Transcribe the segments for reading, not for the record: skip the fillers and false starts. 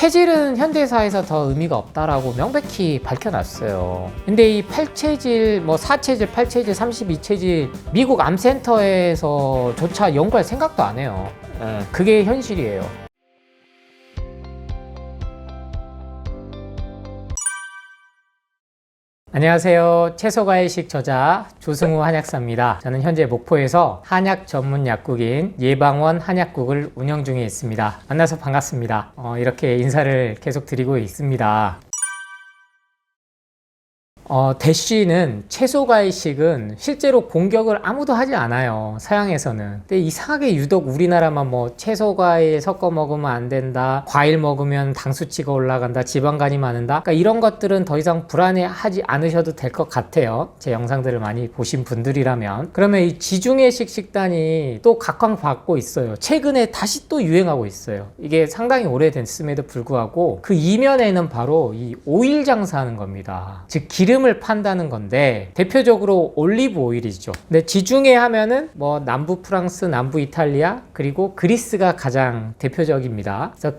체질은 현대사에서 더 의미가 없다라고 명백히 밝혀놨어요. 근데 이 8체질, 뭐 4체질, 8체질, 32체질 미국 암센터에서조차 연구할 생각도 안 해요. 그게 현실이에요. 안녕하세요. 채소과일식 저자 조승우 한약사입니다. 저는 현재 목포에서 한약 전문 약국인 예방원 한약국을 운영 중에 있습니다. 만나서 반갑습니다. 이렇게 인사를 계속 드리고 있습니다. 대쉬는 채소과일식은 실제로 공격을 아무도 하지 않아요. 서양에서는. 근데 이상하게 유독 우리나라만 뭐 채소과일 섞어 먹으면 안 된다, 과일 먹으면 당 수치가 올라간다, 지방간이 많은다, 그러니까 이런 것들은 더 이상 불안해하지 않으셔도 될 것 같아요. 제 영상들을 많이 보신 분들이라면. 그러면 이 지중해식 식단이 또 각광받고 있어요. 최근에 다시 또 유행하고 있어요. 이게 상당히 오래됐음에도 불구하고 그 이면에는 바로 이 오일 장사하는 겁니다. 즉 기름을 판다는 건데 대표적으로 올리브 오일이죠. 근데 지중해 하면은 뭐 남부 프랑스, 남부 이탈리아, 그리고 그리스가 가장 대표적입니다. 그래서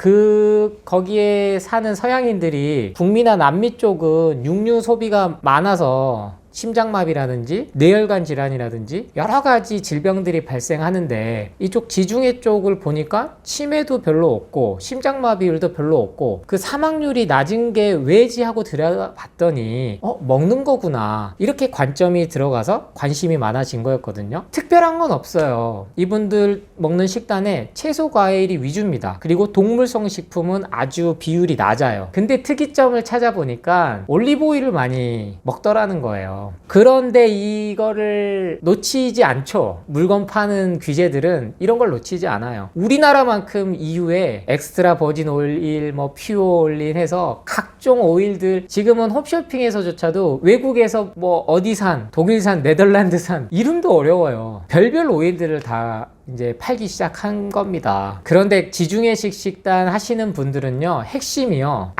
거기에 사는 서양인들이 북미나 남미 쪽은 육류 소비가 많아서 심장마비라든지 뇌혈관 질환이라든지 여러 가지 질병들이 발생하는데, 이쪽 지중해 쪽을 보니까 치매도 별로 없고 심장마비율도 별로 없고 그 사망률이 낮은 게 왜지 하고 들여봤더니 먹는 거구나, 이렇게 관점이 들어가서 관심이 많아진 거였거든요. 특별한 건 없어요. 이분들 먹는 식단에 채소 과일이 위주입니다. 그리고 동물성 식품은 아주 비율이 낮아요. 근데 특이점을 찾아보니까 올리브 오일을 많이 먹더라는 거예요. 그런데 이거를 놓치지 않죠. 물건 파는 규제들은 이런 걸 놓치지 않아요. 우리나라만큼 EU에 엑스트라 버진 오일, 뭐 퓨어 오일 해서 각종 오일들, 지금은 홈쇼핑에서조차도 외국에서 뭐 어디산, 독일산, 네덜란드산, 이름도 어려워요. 별별 오일들을 다 이제 팔기 시작한 겁니다. 그런데 지중해식 식단 하시는 분들은요, 핵심이요,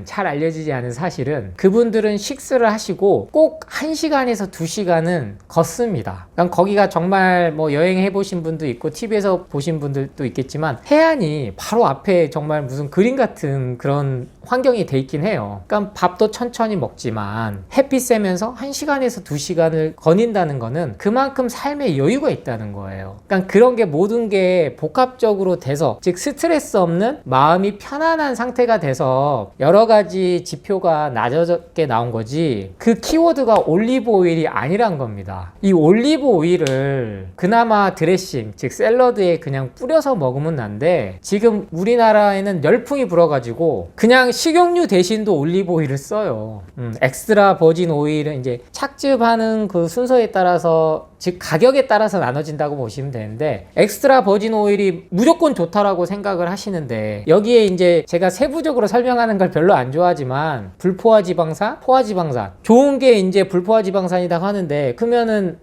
잘 알려지지 않은 사실은 그분들은 식사를 하시고 꼭 1시간에서 2시간은 걷습니다. 그러니까 거기가 정말 뭐 여행해 보신 분도 있고 TV에서 보신 분들도 있겠지만 해안이 바로 앞에 정말 무슨 그림 같은 그런 환경이 돼 있긴 해요. 그러니까 밥도 천천히 먹지만 햇빛 쐬면서 1시간에서 2시간을 거닌다는 거는 그만큼 삶에 여유가 있다는 거예요. 그러니까 그런 게 모든 게 복합적으로 돼서, 즉 스트레스 없는 마음이 편안한 상태가 돼서 여러 가지 지표가 낮아졌게 나온 거지, 그 키워드가 올리브 오일이 아니란 겁니다. 이 올리브 오일을 그나마 드레싱, 즉 샐러드에 그냥 뿌려서 먹으면 난데, 지금 우리나라에는 열풍이 불어가지고 그냥 식용유 대신도 올리브 오일을 써요. 엑스트라 버진 오일은 이제 착즙하는 그 순서에 따라서, 즉 가격에 따라서 나눠진다고 보시면 되는데, 엑스트라 버진 오일이 무조건 좋다라고 생각을 하시는데, 여기에 이제 제가 세부적으로 설명하는 걸 별로 안 좋아하지만 불포화 지방산, 포화 지방산, 좋은 게 이제 불포화 지방산이다 하는데, 그러면은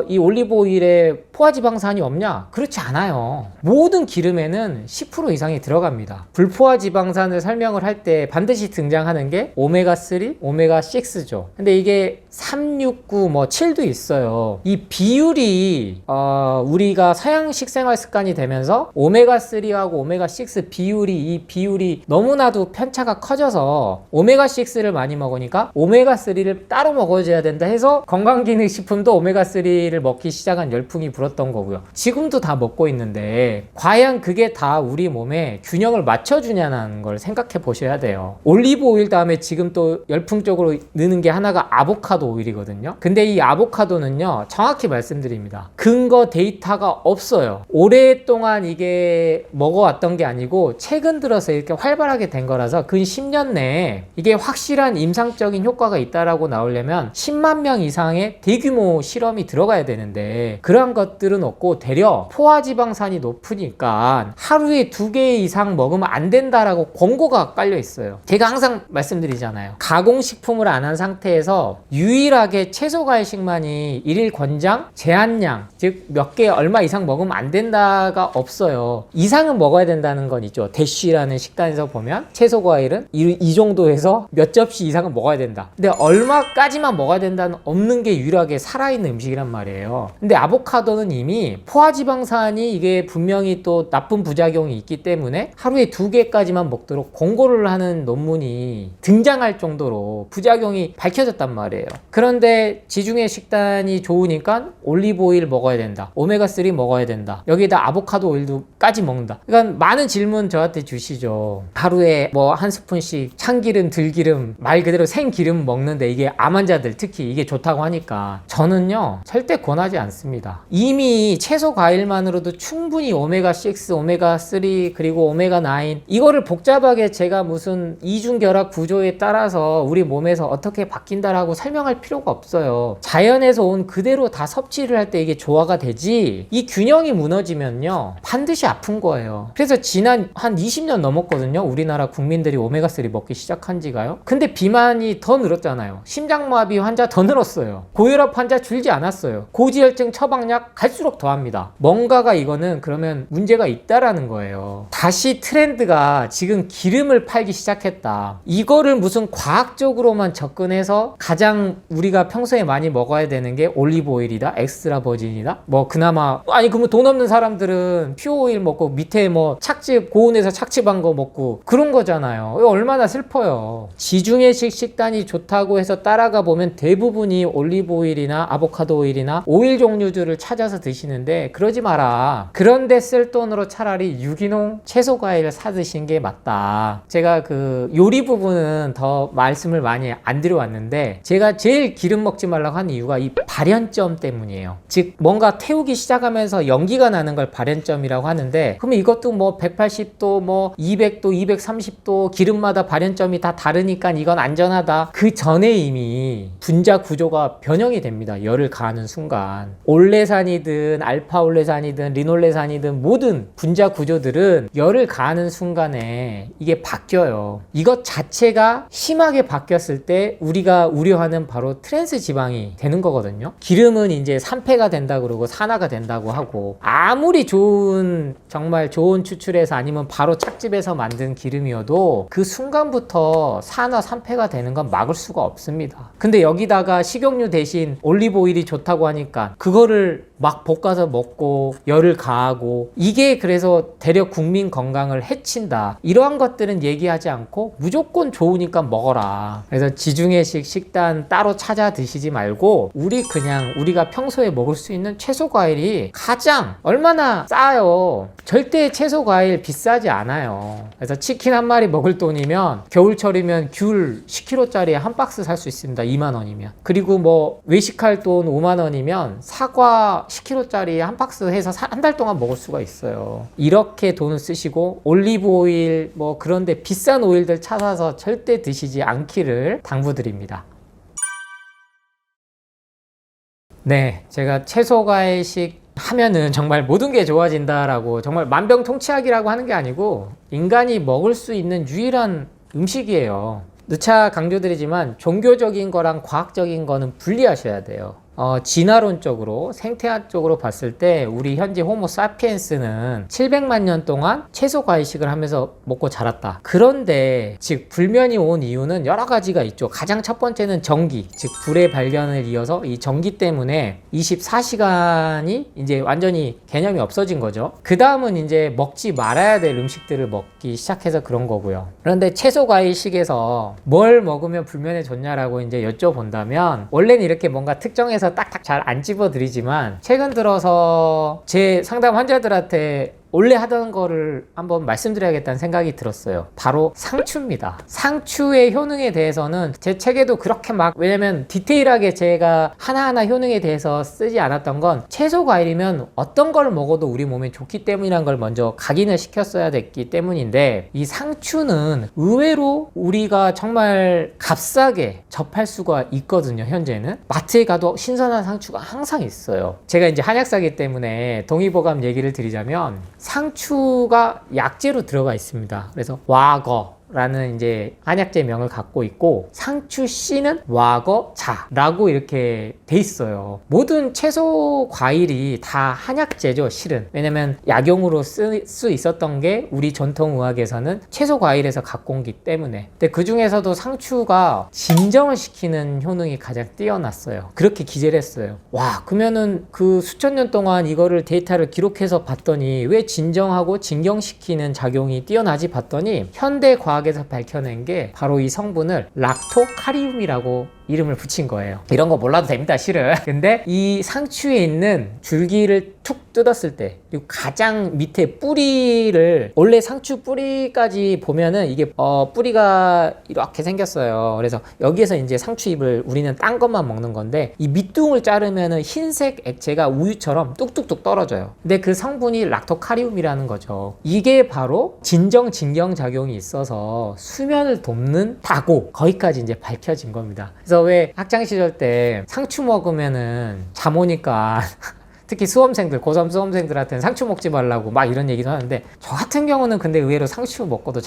이 올리브 오일에 포화지방산이 없냐? 그렇지 않아요. 모든 기름에는 10% 이상이 들어갑니다. 불포화지방산을 설명을 할 때 반드시 등장하는 게 오메가3, 오메가6죠. 근데 이게 3, 6, 9, 뭐 7도 있어요. 이 비율이 우리가 서양식 생활 습관이 되면서 오메가3하고 오메가6 이 비율이 너무나도 편차가 커져서 오메가6를 많이 먹으니까 오메가3를 따로 먹어줘야 된다 해서 건강기능식품도 오메가3를 먹기 시작한 열풍이 불었던 거고요. 지금도 다 먹고 있는데 과연 그게 다 우리 몸에 균형을 맞춰주냐는 걸 생각해 보셔야 돼요. 올리브 오일 다음에 지금 또 열풍적으로 느는 게 하나가 아보카도 오일이거든요. 근데 이 아보카도는요, 정확히 말씀드립니다, 근거 데이터가 없어요. 오랫동안 이게 먹어왔던 게 아니고 최근 들어서 이렇게 활발하게 된 거라서 근 10년 내에 이게 확실한 임상적인 효과가 있다라고 나오려면 10만 명 이상의 대규모 실험이 들어가야 되는데 그런 것들은 없고, 되려 포화지방산이 높으니까 하루에 2개 이상 먹으면 안 된다라고 권고가 깔려 있어요. 제가 항상 말씀드리잖아요. 가공식품을 안 한 상태에서 유일하게 채소 과일식만이 일일 권장 제한량, 즉 몇 개 얼마 이상 먹으면 안 된다가 없어요. 이상은 먹어야 된다는 건 있죠. 대쉬라는 식단에서 보면 채소 과일은 이 정도에서 몇 접시 이상은 먹어야 된다. 근데 얼마까지만 먹어야 된다는 없는 게 유일하게 살아있는 음식이란 말이에요. 근데 아보카도는 이미 포화지방산이 이게 분명히 또 나쁜 부작용이 있기 때문에 하루에 2개까지만 먹도록 권고를 하는 논문이 등장할 정도로 부작용이 밝혀졌단 말이에요. 그런데 지중해 식단이 좋으니까 올리브오일 먹어야 된다, 오메가3 먹어야 된다, 여기다 아보카도 오일도까지 먹는다. 그러니까 많은 질문 저한테 주시죠. 하루에 뭐 한 스푼씩 참기름, 들기름, 말 그대로 생기름 먹는데 이게 암 환자들 특히 이게 좋다고 하니까 저는요 절대 권하지 않습니다. 이미 채소 과일만으로도 충분히 오메가6, 오메가3 그리고 오메가9 이거를 복잡하게 제가 무슨 이중결합 구조에 따라서 우리 몸에서 어떻게 바뀐다라고 설명할 필요가 없어요. 자연에서 온 그대로 다 섭취를 할 때 이게 조화가 되지, 이 균형이 무너지면요 반드시 아픈 거예요. 그래서 지난 한 20년 넘었거든요, 우리나라 국민들이 오메가3 먹기 시작한 지가요. 근데 비만이 더 늘었잖아요. 심장마비 환자 더 늘었어요. 고혈압 환자 줄지 않았어요. 고지혈증 처방약 갈수록 더합니다. 뭔가가 이거는 그러면 문제가 있다라는 거예요. 다시 트렌드가 지금 기름을 팔기 시작했다. 이거를 무슨 과학적으로만 접근해서 가장 우리가 평소에 많이 먹어야 되는 게 올리브오일이다, 엑스트라 버진이다, 뭐 그나마 아니 그러면 돈 없는 사람들은 퓨어오일 먹고 밑에 뭐 착즙 고온에서 착즙한 거 먹고 그런 거잖아요. 이거 얼마나 슬퍼요. 지중해식 식단이 좋다고 해서 따라가 보면 대부분이 올리브오일이나 아보카도 오일이나 오일 종류들을 찾아서 드시는데 그러지 마라. 그런데 쓸 돈으로 차라리 유기농 채소 과일을 사 드시는 게 맞다. 제가 그 요리 부분은 더 말씀을 많이 안 드려왔는데 제가 제일 기름 먹지 말라고 한 이유가 이 발연점 때문이에요. 즉 뭔가 태우기 시작하면서 연기가 나는 걸 발연점이라고 하는데, 그러면 이것도 뭐 180도 뭐 200도 230도 기름마다 발연점이 다 다르니까 이건 안전하다. 그 전에 이미 분자 구조가 변형이 됩니다. 열을 가하는 순간 올레산이든 알파올레산이든 리놀레산이든 모든 분자 구조들은 열을 가하는 순간에 이게 바뀌어요. 이것 자체가 심하게 바뀌었을 때 우리가 우려하는 바로 트랜스 지방이 되는 거거든요. 기름은 이제 산패가 된다 그러고 산화가 된다고 하고, 아무리 좋은 정말 좋은 추출해서 아니면 바로 착즙해서 만든 기름이어도 그 순간부터 산화 산패가 되는 건 막을 수가 없습니다. 근데 여기다가 식용유 대신 올리브 오일이 좋다고 하니까 그거를 막 볶아서 먹고 열을 가하고, 이게 그래서 대략 국민 건강을 해친다. 이러한 것들은 얘기하지 않고 무조건 좋으니까 먹어라. 그래서 지중해식 식단 따로 찾아 드시지 말고 그냥 우리가 평소에 먹을 수 있는 채소 과일이 가장 얼마나 싸요. 절대 채소 과일 비싸지 않아요. 그래서 치킨 한 마리 먹을 돈이면 겨울철이면 귤 10kg짜리 한 박스 살 수 있습니다. 2만 원이면. 그리고 뭐 외식할 돈 5만 원이면 사과 10kg짜리 한 박스 해서 한 달 동안 먹을 수가 있어요. 이렇게 돈을 쓰시고 올리브 오일 뭐 그런데 비싼 오일들 찾아서 절대 드시지 않기를 당부드립니다. 네, 제가 채소 과일식 하면은 정말 모든 게 좋아진다라고 정말 만병통치약이라고 하는 게 아니고 인간이 먹을 수 있는 유일한 음식이에요. 누차 강조드리지만 종교적인 거랑 과학적인 거는 분리하셔야 돼요. 진화론적으로 생태학적으로 봤을 때 우리 현재 호모 사피엔스는 700만 년 동안 채소 과일식을 하면서 먹고 자랐다. 그런데 즉 불면이 온 이유는 여러 가지가 있죠. 가장 첫 번째는 전기, 즉 불의 발견을 이어서 이 전기 때문에 24시간이 이제 완전히 개념이 없어진 거죠. 그 다음은 이제 먹지 말아야 될 음식들을 먹기 시작해서 그런 거고요. 그런데 채소 과일식에서 뭘 먹으면 불면에 좋냐라고 이제 여쭤본다면 원래는 이렇게 뭔가 특정해서 딱딱 잘 안 집어드리지만 최근 들어서 제 상담 환자들한테 원래 하던 거를 한번 말씀드려야겠다는 생각이 들었어요. 바로 상추입니다. 상추의 효능에 대해서는 제 책에도 그렇게 왜냐면 디테일하게 제가 하나하나 효능에 대해서 쓰지 않았던 건 채소 과일이면 어떤 걸 먹어도 우리 몸에 좋기 때문이라는 걸 먼저 각인을 시켰어야 됐기 때문인데, 이 상추는 의외로 우리가 정말 값싸게 접할 수가 있거든요. 현재는 마트에 가도 신선한 상추가 항상 있어요. 제가 이제 한약사기 때문에 동의보감 얘기를 드리자면 상추가 약재로 들어가 있습니다. 그래서 와거, 상추라는 이제 한약재 명을 갖고 있고, 상추 씨는 와거자라고 이렇게 돼 있어요. 모든 채소 과일이 다 한약재죠, 실은. 왜냐면 약용으로 쓸 수 있었던 게 우리 전통 의학에서는 채소 과일에서 갖고 온기 때문에. 근데 그 중에서도 상추가 진정을 시키는 효능이 가장 뛰어났어요. 그렇게 기재를 했어요. 와, 그러면은 그 수천 년 동안 이거를 데이터를 기록해서 봤더니 왜 진정하고 진경시키는 작용이 뛰어나지 봤더니 현대 과학에서 밝혀낸 게 바로 이 성분을 락토카리움이라고 이름을 붙인 거예요. 이런 거 몰라도 됩니다, 실은. 근데 이 상추에 있는 줄기를 툭 뜯었을 때, 그리고 가장 밑에 뿌리를, 원래 상추 뿌리까지 보면은 이게 뿌리가 이렇게 생겼어요. 그래서 여기에서 이제 상추잎을 우리는 딴 것만 먹는 건데, 이 밑둥을 자르면은 흰색 액체가 우유처럼 뚝뚝뚝 떨어져요. 근데 그 성분이 락토카리움이라는 거죠. 이게 바로 진정 진경 작용이 있어서 수면을 돕는 다고, 거기까지 이제 밝혀진 겁니다. 그래서 왜 학창시절 때 상추 먹으면은 잠 오니까 특히 수험생들, 고3 수험생들한테는 상추 먹지 말라고 막 이런 얘기도 하는데, 저 같은 경우는 근데 의외로 상추 먹고도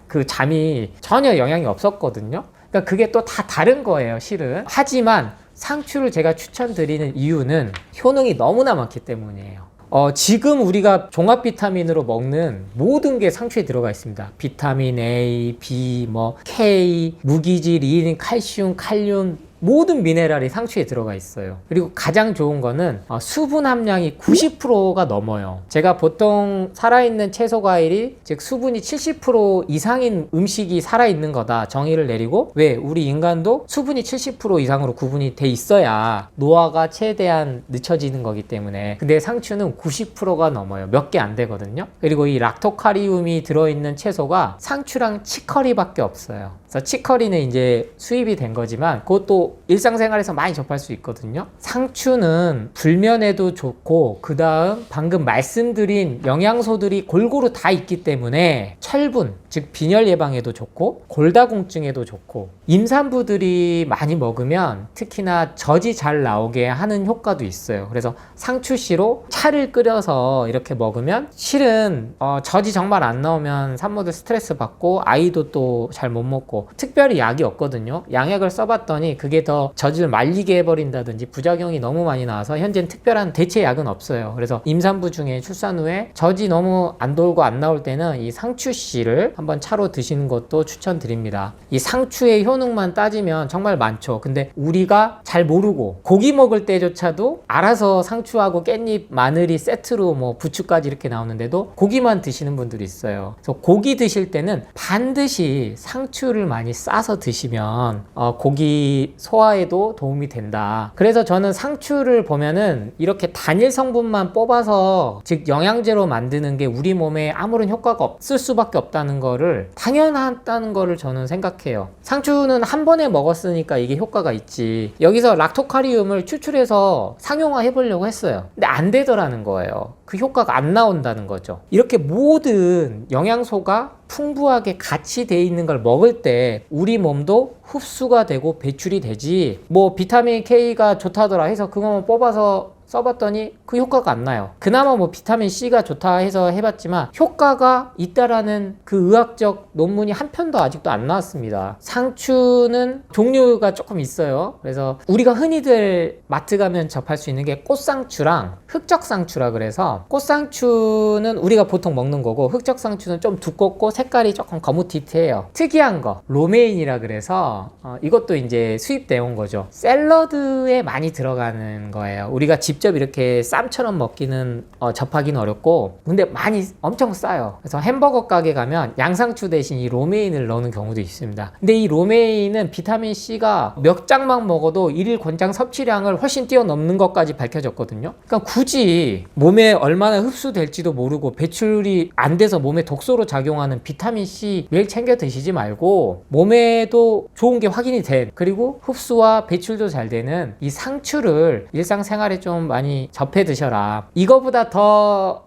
그 잠이 전혀 영향이 없었거든요. 그러니까 그게 또 다 다른 거예요, 실은. 하지만 상추를 제가 추천드리는 이유는 효능이 너무나 많기 때문이에요. 지금 우리가 종합 비타민으로 먹는 모든 게 상추에 들어가 있습니다. 비타민 A, B, K, 무기질, 린, 칼슘, 칼륨, 모든 미네랄이 상추에 들어가 있어요. 그리고 가장 좋은 거는 수분 함량이 90%가 넘어요. 제가 보통 살아있는 채소 과일이, 즉 수분이 70% 이상인 음식이 살아있는 거다 정의를 내리고, 왜 우리 인간도 수분이 70% 이상으로 구분이 돼 있어야 노화가 최대한 늦춰지는 거기 때문에. 근데 상추는 90%가 넘어요. 몇 개 안 되거든요. 그리고 이 락토카리움이 들어있는 채소가 상추랑 치커리밖에 없어요. 그래서 치커리는 이제 수입이 된 거지만 그것도 일상생활에서 많이 접할 수 있거든요. 상추는 불면에도 좋고, 그 다음 방금 말씀드린 영양소들이 골고루 다 있기 때문에 철분, 즉 빈혈 예방에도 좋고, 골다공증에도 좋고, 임산부들이 많이 먹으면 특히나 젖이 잘 나오게 하는 효과도 있어요. 그래서 상추씨로 차를 끓여서 이렇게 먹으면, 실은 젖이 정말 안 나오면 산모들 스트레스 받고 아이도 또 잘 못 먹고, 특별히 약이 없거든요. 양약을 써봤더니 그게 더 젖을 말리게 해버린다든지 부작용이 너무 많이 나와서 현재는 특별한 대체 약은 없어요. 그래서 임산부 중에 출산 후에 젖이 너무 안 돌고 안 나올 때는 이 상추씨를 한번 차로 드시는 것도 추천드립니다. 이 상추의 효능만 따지면 정말 많죠. 근데 우리가 잘 모르고, 고기 먹을 때조차도 알아서 상추하고 깻잎, 마늘이 세트로 부추까지 이렇게 나오는데도 고기만 드시는 분들이 있어요. 그래서 고기 드실 때는 반드시 상추를 많이 싸서 드시면 고기 소화에도 도움이 된다. 그래서 저는 상추를 보면은 이렇게 단일 성분만 뽑아서, 즉 영양제로 만드는 게 우리 몸에 아무런 효과가 없을 수밖에 없다는 거를, 당연하다는 거를 저는 생각해요. 상추는 한 번에 먹었으니까 이게 효과가 있지. 여기서 락토카리움을 추출해서 상용화 해보려고 했어요. 근데 안 되더라는 거예요. 그 효과가 안 나온다는 거죠. 이렇게 모든 영양소가 풍부하게 같이 돼 있는 걸 먹을 때 우리 몸도 흡수가 되고 배출이 되지, 비타민 K가 좋다더라 해서 그거만 뽑아서 써봤더니 그 효과가 안 나요. 그나마 비타민 C가 좋다 해서 해봤지만 효과가 있다라는 그 의학적 논문이 한 편도 아직도 안 나왔습니다. 상추는 종류가 조금 있어요. 그래서 우리가 흔히들 마트 가면 접할 수 있는 게 꽃상추랑 흑적상추라 그래서, 꽃상추는 우리가 보통 먹는 거고, 흑적상추는 좀 두껍고 색깔이 조금 거뭇빛해요. 특이한 거 로메인이라 그래서 이것도 이제 수입되어 온 거죠. 샐러드에 많이 들어가는 거예요. 우리가 직접 이렇게 쌈처럼 먹기는 접하기는 어렵고, 근데 많이 엄청 싸요. 그래서 햄버거 가게 가면 양상추 대신 이 로메인을 넣는 경우도 있습니다. 근데 이 로메인은 비타민 C가 몇 장만 먹어도 일일 권장 섭취량을 훨씬 뛰어넘는 것까지 밝혀졌거든요. 그러니까 굳이 몸에 얼마나 흡수될지도 모르고 배출이 안 돼서 몸에 독소로 작용하는 비타민 C 매일 챙겨 드시지 말고, 몸에도 좋은 게 확인이 된, 그리고 흡수와 배출도 잘 되는 이 상추를 일상생활에 좀 많이 접해 드셔라. 이거보다 더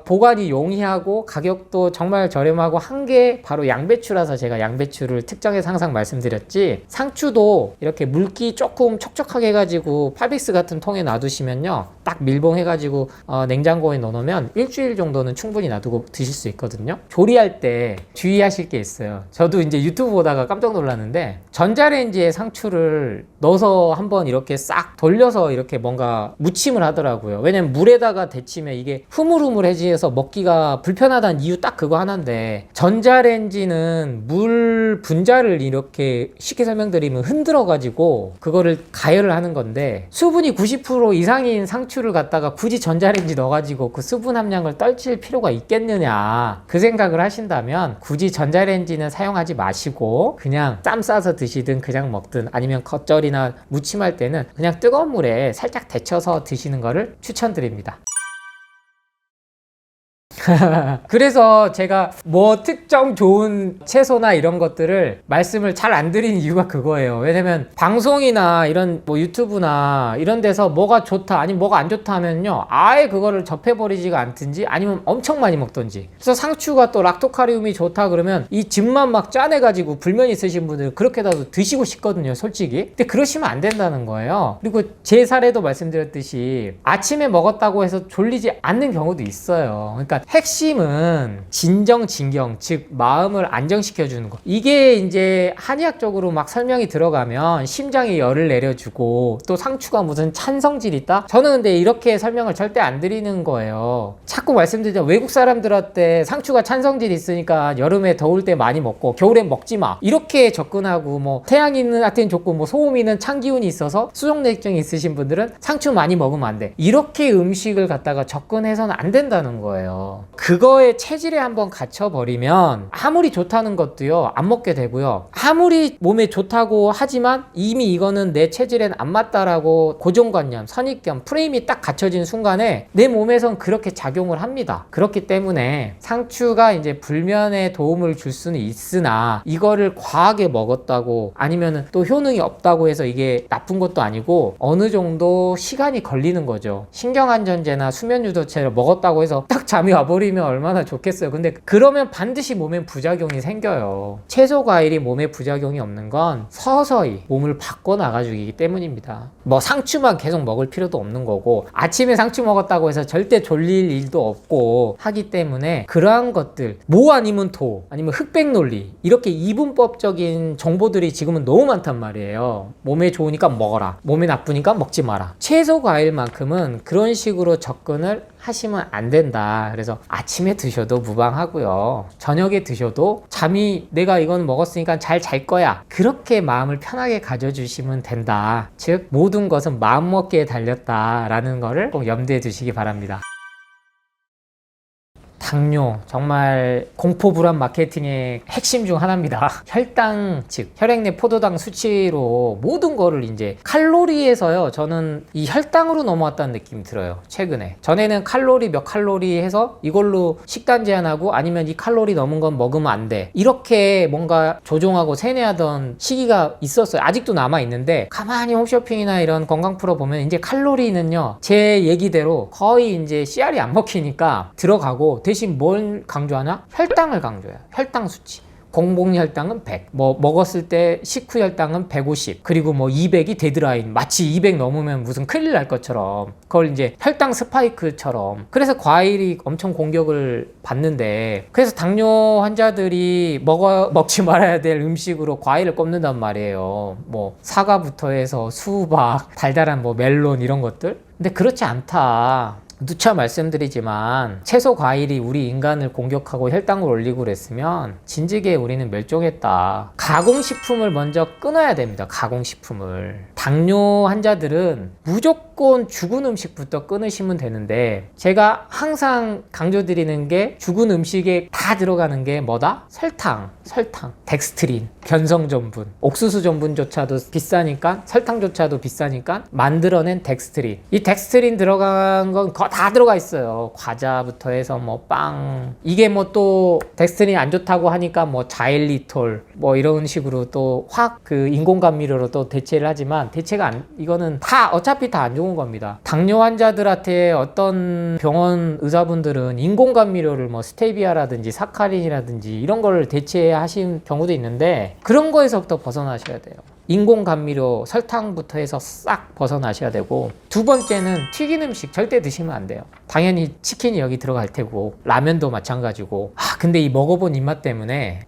보관이 용이하고 가격도 정말 저렴하고 한 게 바로 양배추라서 제가 양배추를 특정해서 항상 말씀드렸지, 상추도 이렇게 물기 조금 촉촉하게 해가지고 파빅스 같은 통에 놔두시면요, 딱 밀봉해가지고 냉장고에 넣어놓으면 일주일 정도는 충분히 놔두고 드실 수 있거든요. 조리할 때 주의하실 게 있어요. 저도 이제 유튜브 보다가 깜짝 놀랐는데, 전자레인지에 상추를 넣어서 한번 이렇게 싹 돌려서 이렇게 뭔가 무침을 하더라고요. 왜냐면 물에다가 데치면 이게 흐물흐물해지면서 먹기가 불편하다는 이유 딱 그거 하나인데, 전자레인지는 물 분자를 이렇게 쉽게 설명드리면 흔들어 가지고 그거를 가열을 하는 건데, 수분이 90% 이상인 상추를 갖다가 굳이 전자레인지 넣어 가지고 그 수분 함량을 떨칠 필요가 있겠느냐, 그 생각을 하신다면 굳이 전자레인지는 사용하지 마시고 그냥 쌈 싸서 드시든 그냥 먹든 아니면 겉절이나 무침할 때는 그냥 뜨거운 물에 살짝 데쳐서 드시는 거를 추천드립니다. 그래서 제가 뭐 특정 좋은 채소나 이런 것들을 말씀을 잘 안 드리는 이유가 그거예요. 왜냐면 방송이나 이런 뭐 유튜브나 이런 데서 뭐가 좋다 아니면 뭐가 안 좋다 하면요, 아예 그거를 접해버리지가 않든지 아니면 엄청 많이 먹든지. 그래서 상추가 또 락토카리움이 좋다 그러면 이 즙만 막 짜내가지고 불면 있으신 분들 그렇게라도 드시고 싶거든요, 솔직히. 근데 그러시면 안 된다는 거예요. 그리고 제 사례도 말씀드렸듯이 아침에 먹었다고 해서 졸리지 않는 경우도 있어요. 그러니까 핵심은 진정진경, 즉 마음을 안정시켜 주는 거. 이게 이제 한의학적으로 막 설명이 들어가면 심장에 열을 내려주고 또 상추가 무슨 찬성질이 있다? 저는 근데 이렇게 설명을 절대 안 드리는 거예요. 자꾸 말씀드리자, 외국 사람들한테 상추가 찬성질이 있으니까 여름에 더울 때 많이 먹고 겨울엔 먹지 마, 이렇게 접근하고, 뭐 태양이 있는 하여튼 좋고 뭐 소음이 있는 찬 기운이 있어서 수족냉증이 있으신 분들은 상추 많이 먹으면 안 돼, 이렇게 음식을 갖다가 접근해서는 안 된다는 거예요. 그거에 체질에 한번 갇혀버리면 아무리 좋다는 것도요 안 먹게 되고요, 아무리 몸에 좋다고 하지만 이미 이거는 내 체질엔 안 맞다라고 고정관념, 선입견, 프레임이 딱 갖춰진 순간에 내 몸에선 그렇게 작용을 합니다. 그렇기 때문에 상추가 이제 불면에 도움을 줄 수는 있으나 이거를 과하게 먹었다고 아니면은 또 효능이 없다고 해서 이게 나쁜 것도 아니고 어느 정도 시간이 걸리는 거죠. 신경안전제나 수면유도제를 먹었다고 해서 딱 잠이 와버리면 얼마나 좋겠어요. 근데 그러면 반드시 몸에 부작용이 생겨요. 채소 과일이 몸에 부작용이 없는 건 서서히 몸을 바꿔 나가주기 때문입니다. 뭐 상추만 계속 먹을 필요도 없는 거고 아침에 상추 먹었다고 해서 절대 졸릴 일도 없고 하기 때문에 그러한 것들, 모 아니면 도 아니면 흑백 논리, 이렇게 이분법적인 정보들이 지금은 너무 많단 말이에요. 몸에 좋으니까 먹어라, 몸에 나쁘니까 먹지 마라. 채소 과일만큼은 그런 식으로 접근을 하시면 안 된다. 그래서 아침에 드셔도 무방하고요, 저녁에 드셔도 잠이 내가 이건 먹었으니까 잘 잘 거야, 그렇게 마음을 편하게 가져주시면 된다. 즉 모든 것은 마음먹기에 달렸다라는 거를 꼭 염두에 두시기 바랍니다. 당뇨, 정말 공포불안 마케팅의 핵심 중 하나입니다. 혈당, 즉 혈액 내 포도당 수치로 모든 거를 이제 칼로리에서요, 저는 이 혈당으로 넘어왔다는 느낌이 들어요. 최근에. 전에는 칼로리 몇 칼로리 해서 이걸로 식단 제한하고 아니면 이 칼로리 넘은 건 먹으면 안 돼, 이렇게 뭔가 조종하고 세뇌하던 시기가 있었어요. 아직도 남아있는데 가만히 홈쇼핑이나 이런 건강 프로 보면 이제 칼로리는요, 제 얘기대로 거의 이제 씨알이 안 먹히니까 들어가고, 대신 뭘 강조하냐? 혈당을 강조해요. 혈당 수치. 공복 혈당은 100, 뭐 먹었을 때 식후 혈당은 150, 그리고 뭐 200이 데드라인, 마치 200 넘으면 무슨 큰일 날 것처럼 그걸 이제 혈당 스파이크처럼. 그래서 과일이 엄청 공격을 받는데, 그래서 당뇨 환자들이 먹지 말아야 될 음식으로 과일을 꼽는단 말이에요. 뭐 사과부터 해서 수박, 달달한 뭐 멜론 이런 것들. 근데 그렇지 않다. 누차 말씀드리지만 채소 과일이 우리 인간을 공격하고 혈당을 올리고 그랬으면 진즉에 우리는 멸종했다. 가공식품을 먼저 끊어야 됩니다. 가공식품을. 당뇨 환자들은 무조건 죽은 음식부터 끊으시면 되는데, 제가 항상 강조드리는 게 죽은 음식에 다 들어가는 게 뭐다? 설탕, 덱스트린, 견성 전분, 옥수수 전분조차도 비싸니까, 설탕조차도 비싸니까 만들어낸 덱스트린. 이 덱스트린 들어간 건 다 들어가 있어요. 과자부터 해서 뭐 빵, 이게 뭐 또 덱스틴이 안 좋다고 하니까 뭐 자일리톨 뭐 이런 식으로 또 확 그 인공 감미료로 또 대체를 하지만 대체가 이거는 다 어차피 다 안 좋은 겁니다. 당뇨 환자들한테 어떤 병원 의사분들은 인공 감미료를 뭐 스테비아라든지 사카린이라든지 이런 걸 대체하신 경우도 있는데, 그런 거에서부터 벗어나셔야 돼요. 인공 감미료, 설탕부터 해서 싹 벗어나셔야 되고, 두 번째는 튀긴 음식 절대 드시면 안 돼요. 당연히 치킨이 여기 들어갈 테고 라면도 마찬가지고. 근데 이 먹어본 입맛 때문에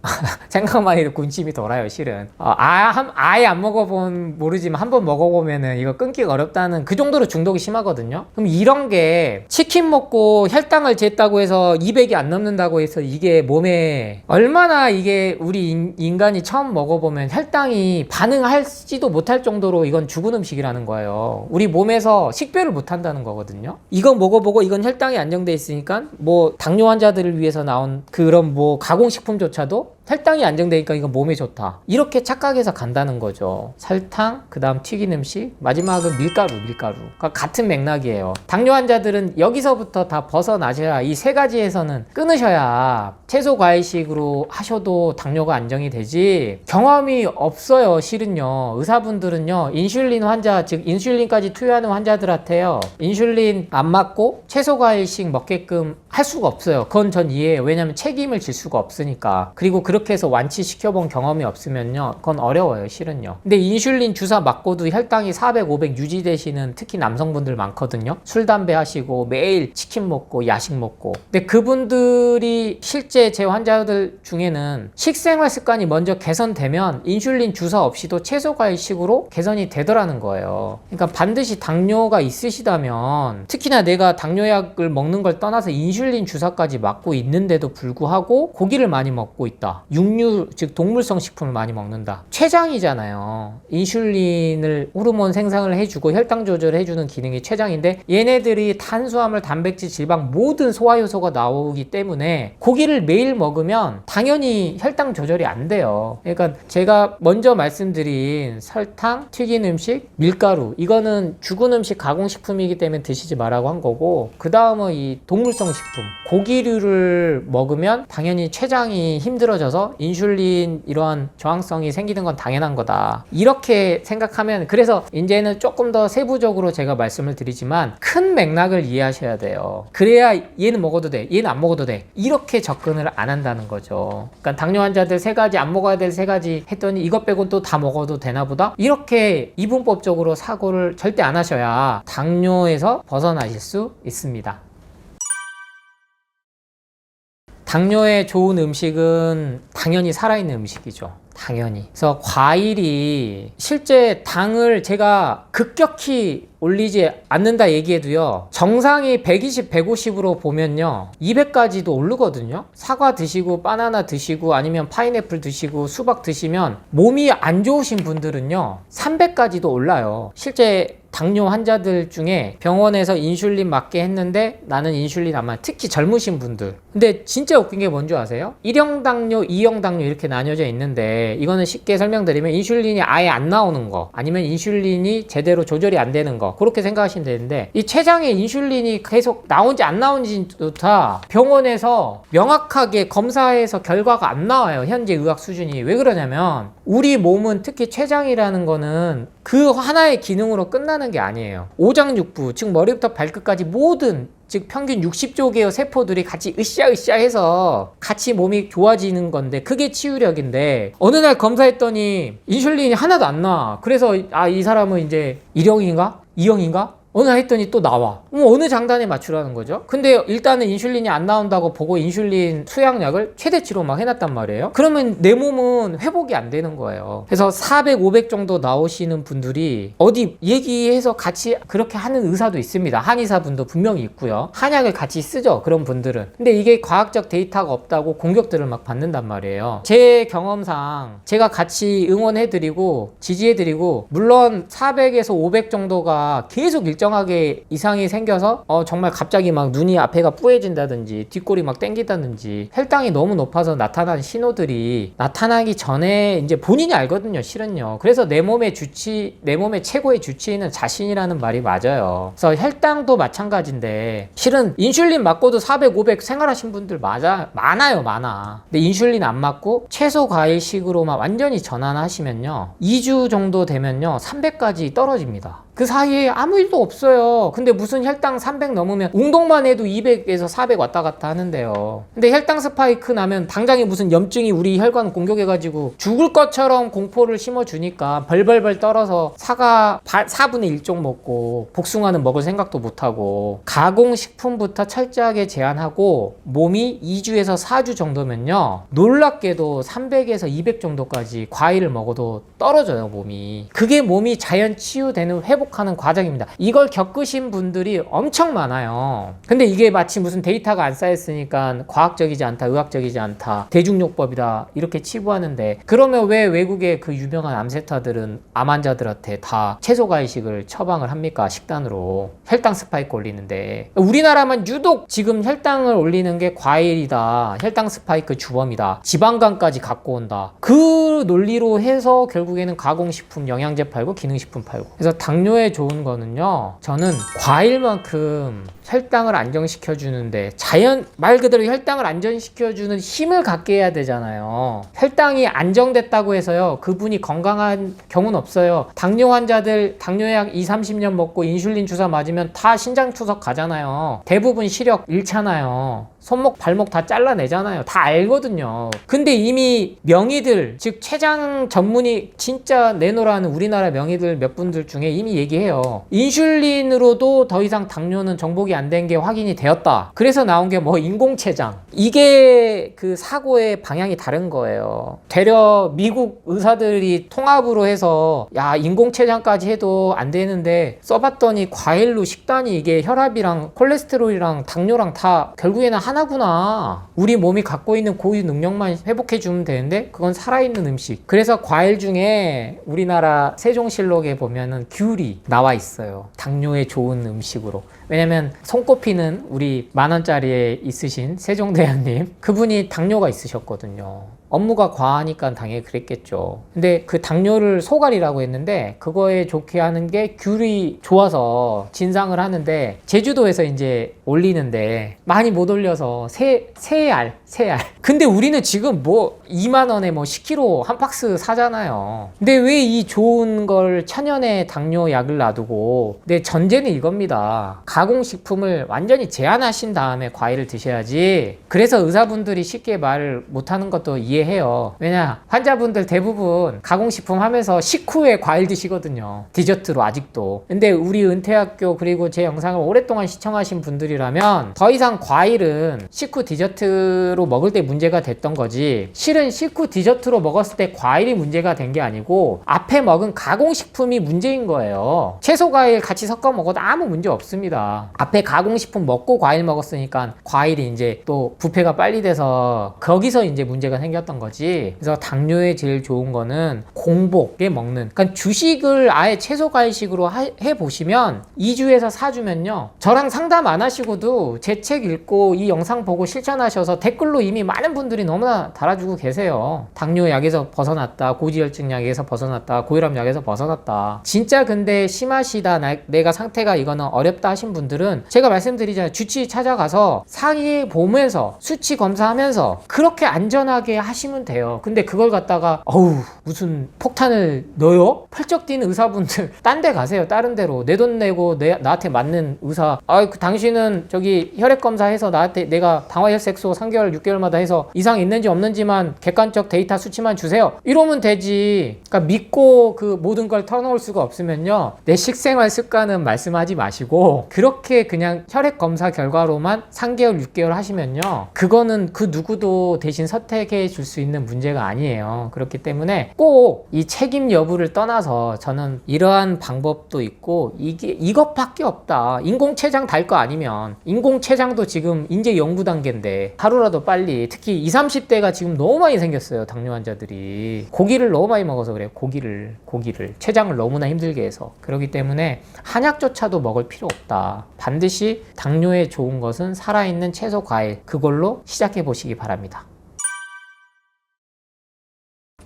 생각만 해도 군침이 돌아요, 실은. 아예 안 먹어본 모르지만 한번 먹어보면은 이거 끊기가 어렵다는, 그 정도로 중독이 심하거든요. 그럼 이런 게 치킨 먹고 혈당을 쟀다고 해서 200이 안 넘는다고 해서 이게 몸에 얼마나, 이게 우리 인간이 처음 먹어보면 혈당이 반응할지도 못할 정도로 이건 죽은 음식이라는 거예요. 우리 몸에서 식별을 못 한다는 거거든요. 이거 먹어보고 이건 혈당이 안정돼 있으니까 뭐 당뇨 환자들을 위해서 나온 그런 뭐 가공식품조차도 혈당이 안정되니까 이거 몸에 좋다, 이렇게 착각해서 간다는 거죠. 설탕, 그 다음 튀긴 음식, 마지막은 밀가루. 그러니까 같은 맥락이에요. 당뇨 환자들은 여기서부터 다 벗어나셔야, 이 세 가지에서는 끊으셔야 채소 과일식으로 하셔도 당뇨가 안정이 되지. 경험이 없어요, 실은요. 의사분들은요, 인슐린 환자, 즉 인슐린까지 투여하는 환자들한테요, 인슐린 안 맞고 채소 과일식 먹게끔 할 수가 없어요. 그건 전 이해해요. 왜냐면 책임을 질 수가 없으니까. 그리고 그렇게 해서 완치시켜본 경험이 없으면요, 그건 어려워요, 실은요. 근데 인슐린 주사 맞고도 혈당이 400, 500 유지되시는 특히 남성분들 많거든요. 술, 담배 하시고 매일 치킨 먹고 야식 먹고. 근데 그분들이 실제 제 환자들 중에는 식생활 습관이 먼저 개선되면 인슐린 주사 없이도 채소 과일식으로 개선이 되더라는 거예요. 그러니까 반드시 당뇨가 있으시다면, 특히나 내가 당뇨약을 먹는 걸 떠나서 인슐린 주사까지 맞고 있는데도 불구하고 고기를 많이 먹고 있다, 육류 즉 동물성 식품을 많이 먹는다, 췌장이잖아요. 인슐린을 호르몬 생산을 해주고 혈당 조절을 해주는 기능이 췌장인데, 얘네들이 탄수화물, 단백질, 지방 모든 소화 요소가 나오기 때문에 고기를 매일 먹으면 당연히 혈당 조절이 안 돼요. 그러니까 제가 먼저 말씀드린 설탕, 튀긴 음식, 밀가루, 이거는 죽은 음식, 가공식품이기 때문에 드시지 말라고 한 거고, 그 다음은 이 동물성 식품, 고기류를 먹으면 당연히 췌장이 힘들어져서 인슐린 이러한 저항성이 생기는 건 당연한 거다, 이렇게 생각하면, 그래서 이제는 조금 더 세부적으로 제가 말씀을 드리지만 큰 맥락을 이해하셔야 돼요. 그래야 얘는 먹어도 돼, 얘는 안 먹어도 돼, 이렇게 접근을 안 한다는 거죠. 그러니까 당뇨 환자들 세 가지, 안 먹어야 될 세 가지 했더니 이것 빼곤 또 다 먹어도 되나 보다, 이렇게 이분법적으로 사고를 절대 안 하셔야 당뇨에서 벗어나실 수 있습니다. 당뇨에 좋은 음식은 당연히 살아있는 음식이죠. 당연히. 그래서 과일이, 실제 당을 제가 급격히 올리지 않는다 얘기해도요, 정상이 120, 150으로 보면요 200까지도 오르거든요. 사과 드시고 바나나 드시고 아니면 파인애플 드시고 수박 드시면 몸이 안 좋으신 분들은요 300까지도 올라요. 실제 당뇨 환자들 중에 병원에서 인슐린 맞게 했는데 나는 인슐린 안 맞아, 특히 젊으신 분들. 근데 진짜 웃긴 게 뭔지 아세요? 1형 당뇨, 2형 당뇨 이렇게 나뉘어져 있는데, 이거는 쉽게 설명드리면 인슐린이 아예 안 나오는 거, 아니면 인슐린이 제대로 조절이 안 되는 거, 그렇게 생각하시면 되는데, 이 췌장에 인슐린이 계속 나온지 안 나온지조차 병원에서 명확하게 검사해서 결과가 안 나와요, 현재 의학 수준이. 왜 그러냐면 우리 몸은, 특히 췌장이라는 거는 그 하나의 기능으로 끝나는 게 아니에요. 오장육부, 즉 머리부터 발끝까지 모든, 즉 평균 60조 개의 세포들이 같이 으쌰으쌰 해서 같이 몸이 좋아지는 건데, 그게 치유력인데, 어느 날 검사했더니 인슐린이 하나도 안 나와. 그래서 이 사람은 이제 1형인가? 2형인가? 어느 날 했더니 또 나와. 어느 장단에 맞추라는 거죠? 근데 일단은 인슐린이 안 나온다고 보고 인슐린 투약약을 최대치로 막 해놨단 말이에요. 그러면 내 몸은 회복이 안 되는 거예요. 그래서 400, 500 정도 나오시는 분들이 어디 얘기해서 같이 그렇게 하는 의사도 있습니다. 한의사분도 분명히 있고요. 한약을 같이 쓰죠, 그런 분들은. 근데 이게 과학적 데이터가 없다고 공격들을 막 받는단 말이에요. 제 경험상 제가 같이 응원해드리고 지지해드리고, 물론 400에서 500 정도가 계속 일정 일정하게 이상이 생겨서 정말 갑자기 막 눈이 앞에가 뿌얘진다든지 뒷골이 막 땡기다든지 혈당이 너무 높아서 나타난 신호들이 나타나기 전에 이제 본인이 알거든요, 실은요. 그래서 내 몸의 최고의 주치의는 자신이라는 말이 맞아요. 그래서 혈당도 마찬가지인데 실은 인슐린 맞고도 400, 500 생활하신 분들 많아요. 근데 인슐린 안 맞고 채소 과일식으로만 완전히 전환하시면요, 2주 정도 되면요 300까지 떨어집니다. 그 사이에 아무 일도 없어요. 근데 무슨 혈당 300 넘으면 운동만 해도 200에서 400 왔다 갔다 하는데요. 근데 혈당 스파이크 나면 당장에 무슨 염증이 우리 혈관 공격해가지고 죽을 것처럼 공포를 심어주니까 벌벌벌 떨어서 사과 4분의 1쪽 먹고 복숭아는 먹을 생각도 못하고, 가공식품부터 철저하게 제한하고 몸이 2주에서 4주 정도면요 놀랍게도 300에서 200 정도까지 과일을 먹어도 떨어져요, 몸이. 그게 몸이 자연 치유되는 회복하는 과정입니다. 이걸 겪으신 분들이 엄청 많아요. 근데 이게 마치 무슨 데이터가 안 쌓였으니까 과학적이지 않다, 의학적이지 않다, 대중요법이다 이렇게 치부하는데, 그러면 왜 외국의 그 유명한 암세타들은 암 환자들한테 다 채소과일식을 처방을 합니까? 식단으로. 혈당 스파이크 올리는데. 우리나라만 유독 지금 혈당을 올리는 게 과일이다, 혈당 스파이크 주범이다, 지방간까지 갖고 온다, 그 논리로 해서 결국에는 가공식품, 영양제 팔고 기능식품 팔고. 그래서 당뇨에 좋은 거는요, 저는 과일만큼 혈당을 안정시켜주는데, 말 그대로 혈당을 안정시켜주는 힘을 갖게 해야 되잖아요. 혈당이 안정됐다고 해서요 그분이 건강한 경우는 없어요. 당뇨 환자들 당뇨약 20-30년 먹고 인슐린 주사 맞으면 다 신장투석 가잖아요. 대부분 시력 잃잖아요. 손목 발목 다 잘라내잖아요. 다 알거든요. 근데 이미 명의들, 즉 췌장 전문의 진짜 내노라는 우리나라 명의들 몇 분들 중에 이미 얘기해요. 인슐린으로도 더 이상 당뇨는 정복이 안 된 게 확인이 되었다. 그래서 나온 게 뭐 인공췌장. 이게 그 사고의 방향이 다른 거예요. 되려 미국 의사들이 통합으로 해서 야, 인공췌장까지 해도 안 되는데 써봤더니 과일로 식단이 이게 혈압이랑 콜레스테롤이랑 당뇨랑 다 결국에는 하나구나. 우리 몸이 갖고 있는 고유 능력만 회복해 주면 되는데 그건 살아있는 음식. 그래서 과일 중에 우리나라 세종실록에 보면은 귤이 나와 있어요. 당뇨에 좋은 음식으로. 왜냐면 손꼽히는 우리 10,000원짜리에 있으신 세종대왕님, 그분이 당뇨가 있으셨거든요. 업무가 과하니까 당연히 그랬겠죠. 근데 그 당뇨를 소갈이라고 했는데 그거에 좋게 하는 게 귤이 좋아서 진상을 하는데, 제주도에서 이제 올리는데 많이 못 올려서 새알. 근데 우리는 지금 뭐 20,000원에 뭐 10kg 한 박스 사잖아요. 근데 왜 이 좋은 걸 천연의 당뇨 약을 놔두고, 근데 전제는 이겁니다. 가공식품을 완전히 제한하신 다음에 과일을 드셔야지. 그래서 의사분들이 쉽게 말을 못하는 것도 이해해요. 왜냐, 환자분들 대부분 가공식품 하면서 식후에 과일 드시거든요. 디저트로 아직도. 근데 우리 은퇴학교 그리고 제 영상을 오랫동안 시청하신 분들이라면 더 이상 과일은 식후 디저트로 먹을 때 문제가 됐던 거지, 실은 식후 디저트로 먹었을 때 과일이 문제가 된 게 아니고 앞에 먹은 가공식품이 문제인 거예요. 채소 과일 같이 섞어 먹어도 아무 문제 없습니다. 앞에 가공식품 먹고 과일 먹었으니까 과일이 이제 또 부패가 빨리 돼서 거기서 이제 문제가 생겼던 거지. 그래서 당뇨에 제일 좋은 거는 공복에 먹는, 그러니까 주식을 아예 채소 과일식으로 해보시면 2주에서 4주면요 저랑 상담 안 하시고도 제 책 읽고 이 영상 보고 실천하셔서 댓글로 이미 많은 분들이 너무나 달아주고 계세요. 당뇨 약에서 벗어났다, 고지혈증 약에서 벗어났다, 고혈압 약에서 벗어났다. 진짜 근데 심하시다, 내가 상태가 이거는 어렵다 하신 분들은 제가 말씀드리잖아요. 주치의 찾아가서 상의 보면서 수치 검사하면서 그렇게 안전하게 하시면 돼요. 근데 그걸 갖다가 무슨 폭탄을 넣어요? 펄쩍 뛰는 의사분들 딴 데 가세요. 다른 데로. 내 돈 내고 나한테 맞는 의사, 당신은 저기 혈액 검사해서 나한테 내가 당화혈색소 3개월 6개월마다 해서 이상 있는지 없는지만 객관적 데이터 수치만 주세요, 이러면 되지. 그러니까 믿고 그 모든 걸 털어놓을 수가 없으면요 내 식생활 습관은 말씀하지 마시고 그렇게 그냥 혈액 검사 결과로만 3개월 6개월 하시면요 그거는 그 누구도 대신 선택해 줄 수 있는 문제가 아니에요. 그렇기 때문에 꼭 이 책임 여부를 떠나서 저는 이러한 방법도 있고 이것밖에 없다. 인공췌장 달 거 아니면 인공췌장도 지금 인제 연구 단계인데 하루라도 빨리 특히 20, 30대가 지금 너무 많이 생겼어요. 당뇨 환자들이 고기를 너무 많이 먹어서 그래요. 고기를 췌장을 너무나 힘들게 해서 그렇기 때문에 한약조차도 먹을 필요 없다. 반드시 당뇨에 좋은 것은 살아있는 채소 과일 그걸로 시작해 보시기 바랍니다.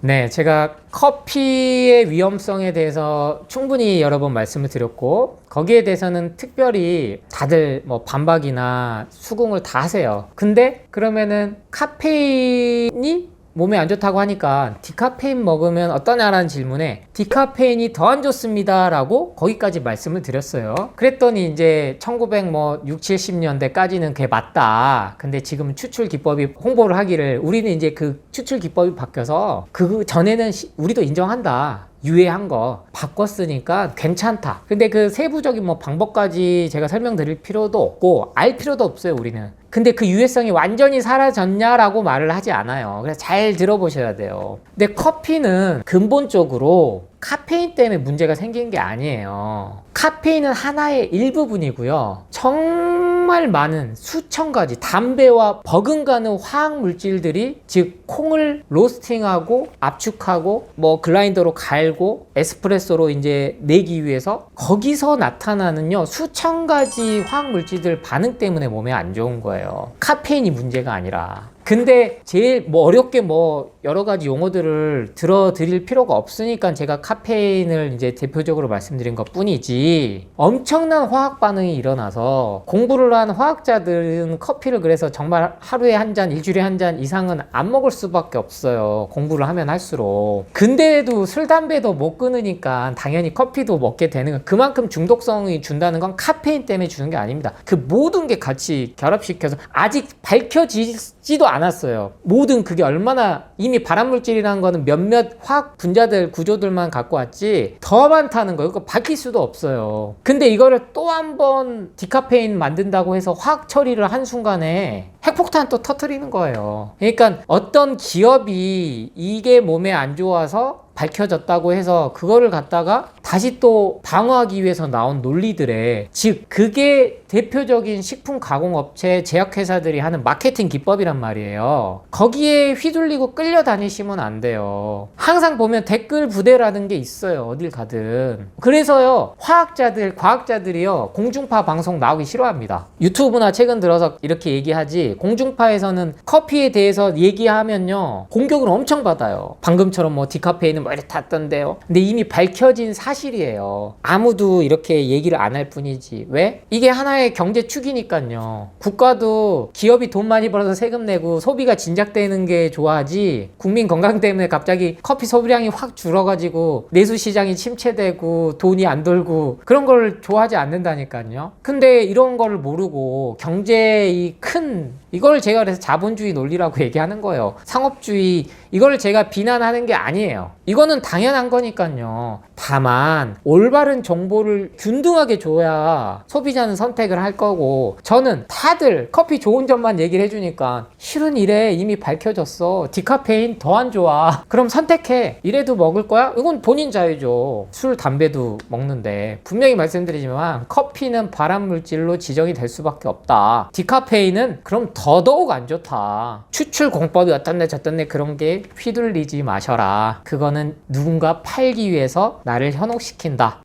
네, 제가 커피의 위험성에 대해서 충분히 여러 번 말씀을 드렸고 거기에 대해서는 특별히 다들 뭐 반박이나 수긍을 다 하세요. 근데 그러면은 카페인이 몸에 안 좋다고 하니까 디카페인 먹으면 어떠냐라는 질문에 디카페인이 더 안 좋습니다 라고 거기까지 말씀을 드렸어요. 그랬더니 이제 1960, 70년대까지는 그게 맞다. 근데 지금은 추출 기법이 홍보를 하기를 우리는 이제 그 추출 기법이 바뀌어서 그 전에는 우리도 인정한다. 유해한 거 바꿨으니까 괜찮다. 근데 그 세부적인 뭐 방법까지 제가 설명드릴 필요도 없고 알 필요도 없어요 우리는. 근데 그 유해성이 완전히 사라졌냐라고 말을 하지 않아요. 그래서 잘 들어보셔야 돼요. 근데 커피는 근본적으로 카페인 때문에 문제가 생긴 게 아니에요. 카페인은 하나의 일부분이고요. 정말 많은 수천 가지 담배와 버금가는 화학 물질들이 즉 콩을 로스팅하고 압축하고 뭐 글라인더로 갈고 에스프레소로 이제 내기 위해서 거기서 나타나는요 수천 가지 화학 물질들 반응 때문에 몸에 안 좋은 거예요. 카페인이 문제가 아니라. 근데 제일 뭐 어렵게 뭐 여러 가지 용어들을 들어드릴 필요가 없으니까 제가 카페인을 이제 대표적으로 말씀드린 것 뿐이지 엄청난 화학 반응이 일어나서 공부를 한 화학자들은 커피를 그래서 정말 하루에 한 잔, 일주일에 한 잔 이상은 안 먹을 수밖에 없어요. 공부를 하면 할수록. 근데도 술, 담배도 못 끊으니까 당연히 커피도 먹게 되는 거. 그만큼 중독성이 준다는 건 카페인 때문에 주는 게 아닙니다. 그 모든 게 같이 결합시켜서 아직 밝혀지지도 않았어요. 모든 그게 얼마나 이미 발암물질이라는 거는 몇몇 화학 분자들 구조들만 갖고 왔지 더 많다는 거예요. 그거 밝힐 수도 없어요. 근데 이거를 또 한 번 디카페인 만든다고 해서 화학 처리를 한 순간에 핵폭탄 또 터뜨리는 거예요. 그러니까 어떤 기업이 이게 몸에 안 좋아서 밝혀졌다고 해서 그거를 갖다가 다시 또 방어하기 위해서 나온 논리들에 즉 그게 대표적인 식품 가공업체 제약회사들이 하는 마케팅 기법이란 말이에요. 거기에 휘둘리고 끌려다니시면 안 돼요. 항상 보면 댓글 부대라는 게 있어요. 어딜 가든. 그래서요 화학자들 과학자들이요 공중파 방송 나오기 싫어합니다. 유튜브나 최근 들어서 이렇게 얘기하지 공중파에서는 커피에 대해서 얘기하면요 공격을 엄청 받아요. 방금처럼 뭐 디카페인은 뭐 이렇게 탔던데요. 근데 이미 밝혀진 사실이에요. 아무도 이렇게 얘기를 안 할 뿐이지. 왜? 이게 하나의 경제 축이니까요. 국가도 기업이 돈 많이 벌어서 세금 내고 소비가 진작되는 게 좋아하지 국민 건강 때문에 갑자기 커피 소비량이 확 줄어가지고 내수 시장이 침체되고 돈이 안 돌고 그런 걸 좋아하지 않는다니까요. 근데 이런 거를 모르고 경제의 큰 이걸 제가 그래서 자본주의 논리라고 얘기하는 거예요. 상업주의 이걸 제가 비난하는 게 아니에요. 이거는 당연한 거니까요. 다만 올바른 정보를 균등하게 줘야 소비자는 선택을 할 거고 저는 다들 커피 좋은 점만 얘기를 해주니까 실은 이래 이미 밝혀졌어. 디카페인 더 안 좋아. 그럼 선택해. 이래도 먹을 거야? 이건 본인 자유죠. 술, 담배도 먹는데 분명히 말씀드리지만 커피는 발암물질로 지정이 될 수밖에 없다. 디카페인은 그럼 더더욱 안 좋다. 추출 공법이 어떤데 저떤데 그런 게 휘둘리지 마셔라. 그거는 누군가 팔기 위해서 나를 현혹시킨다.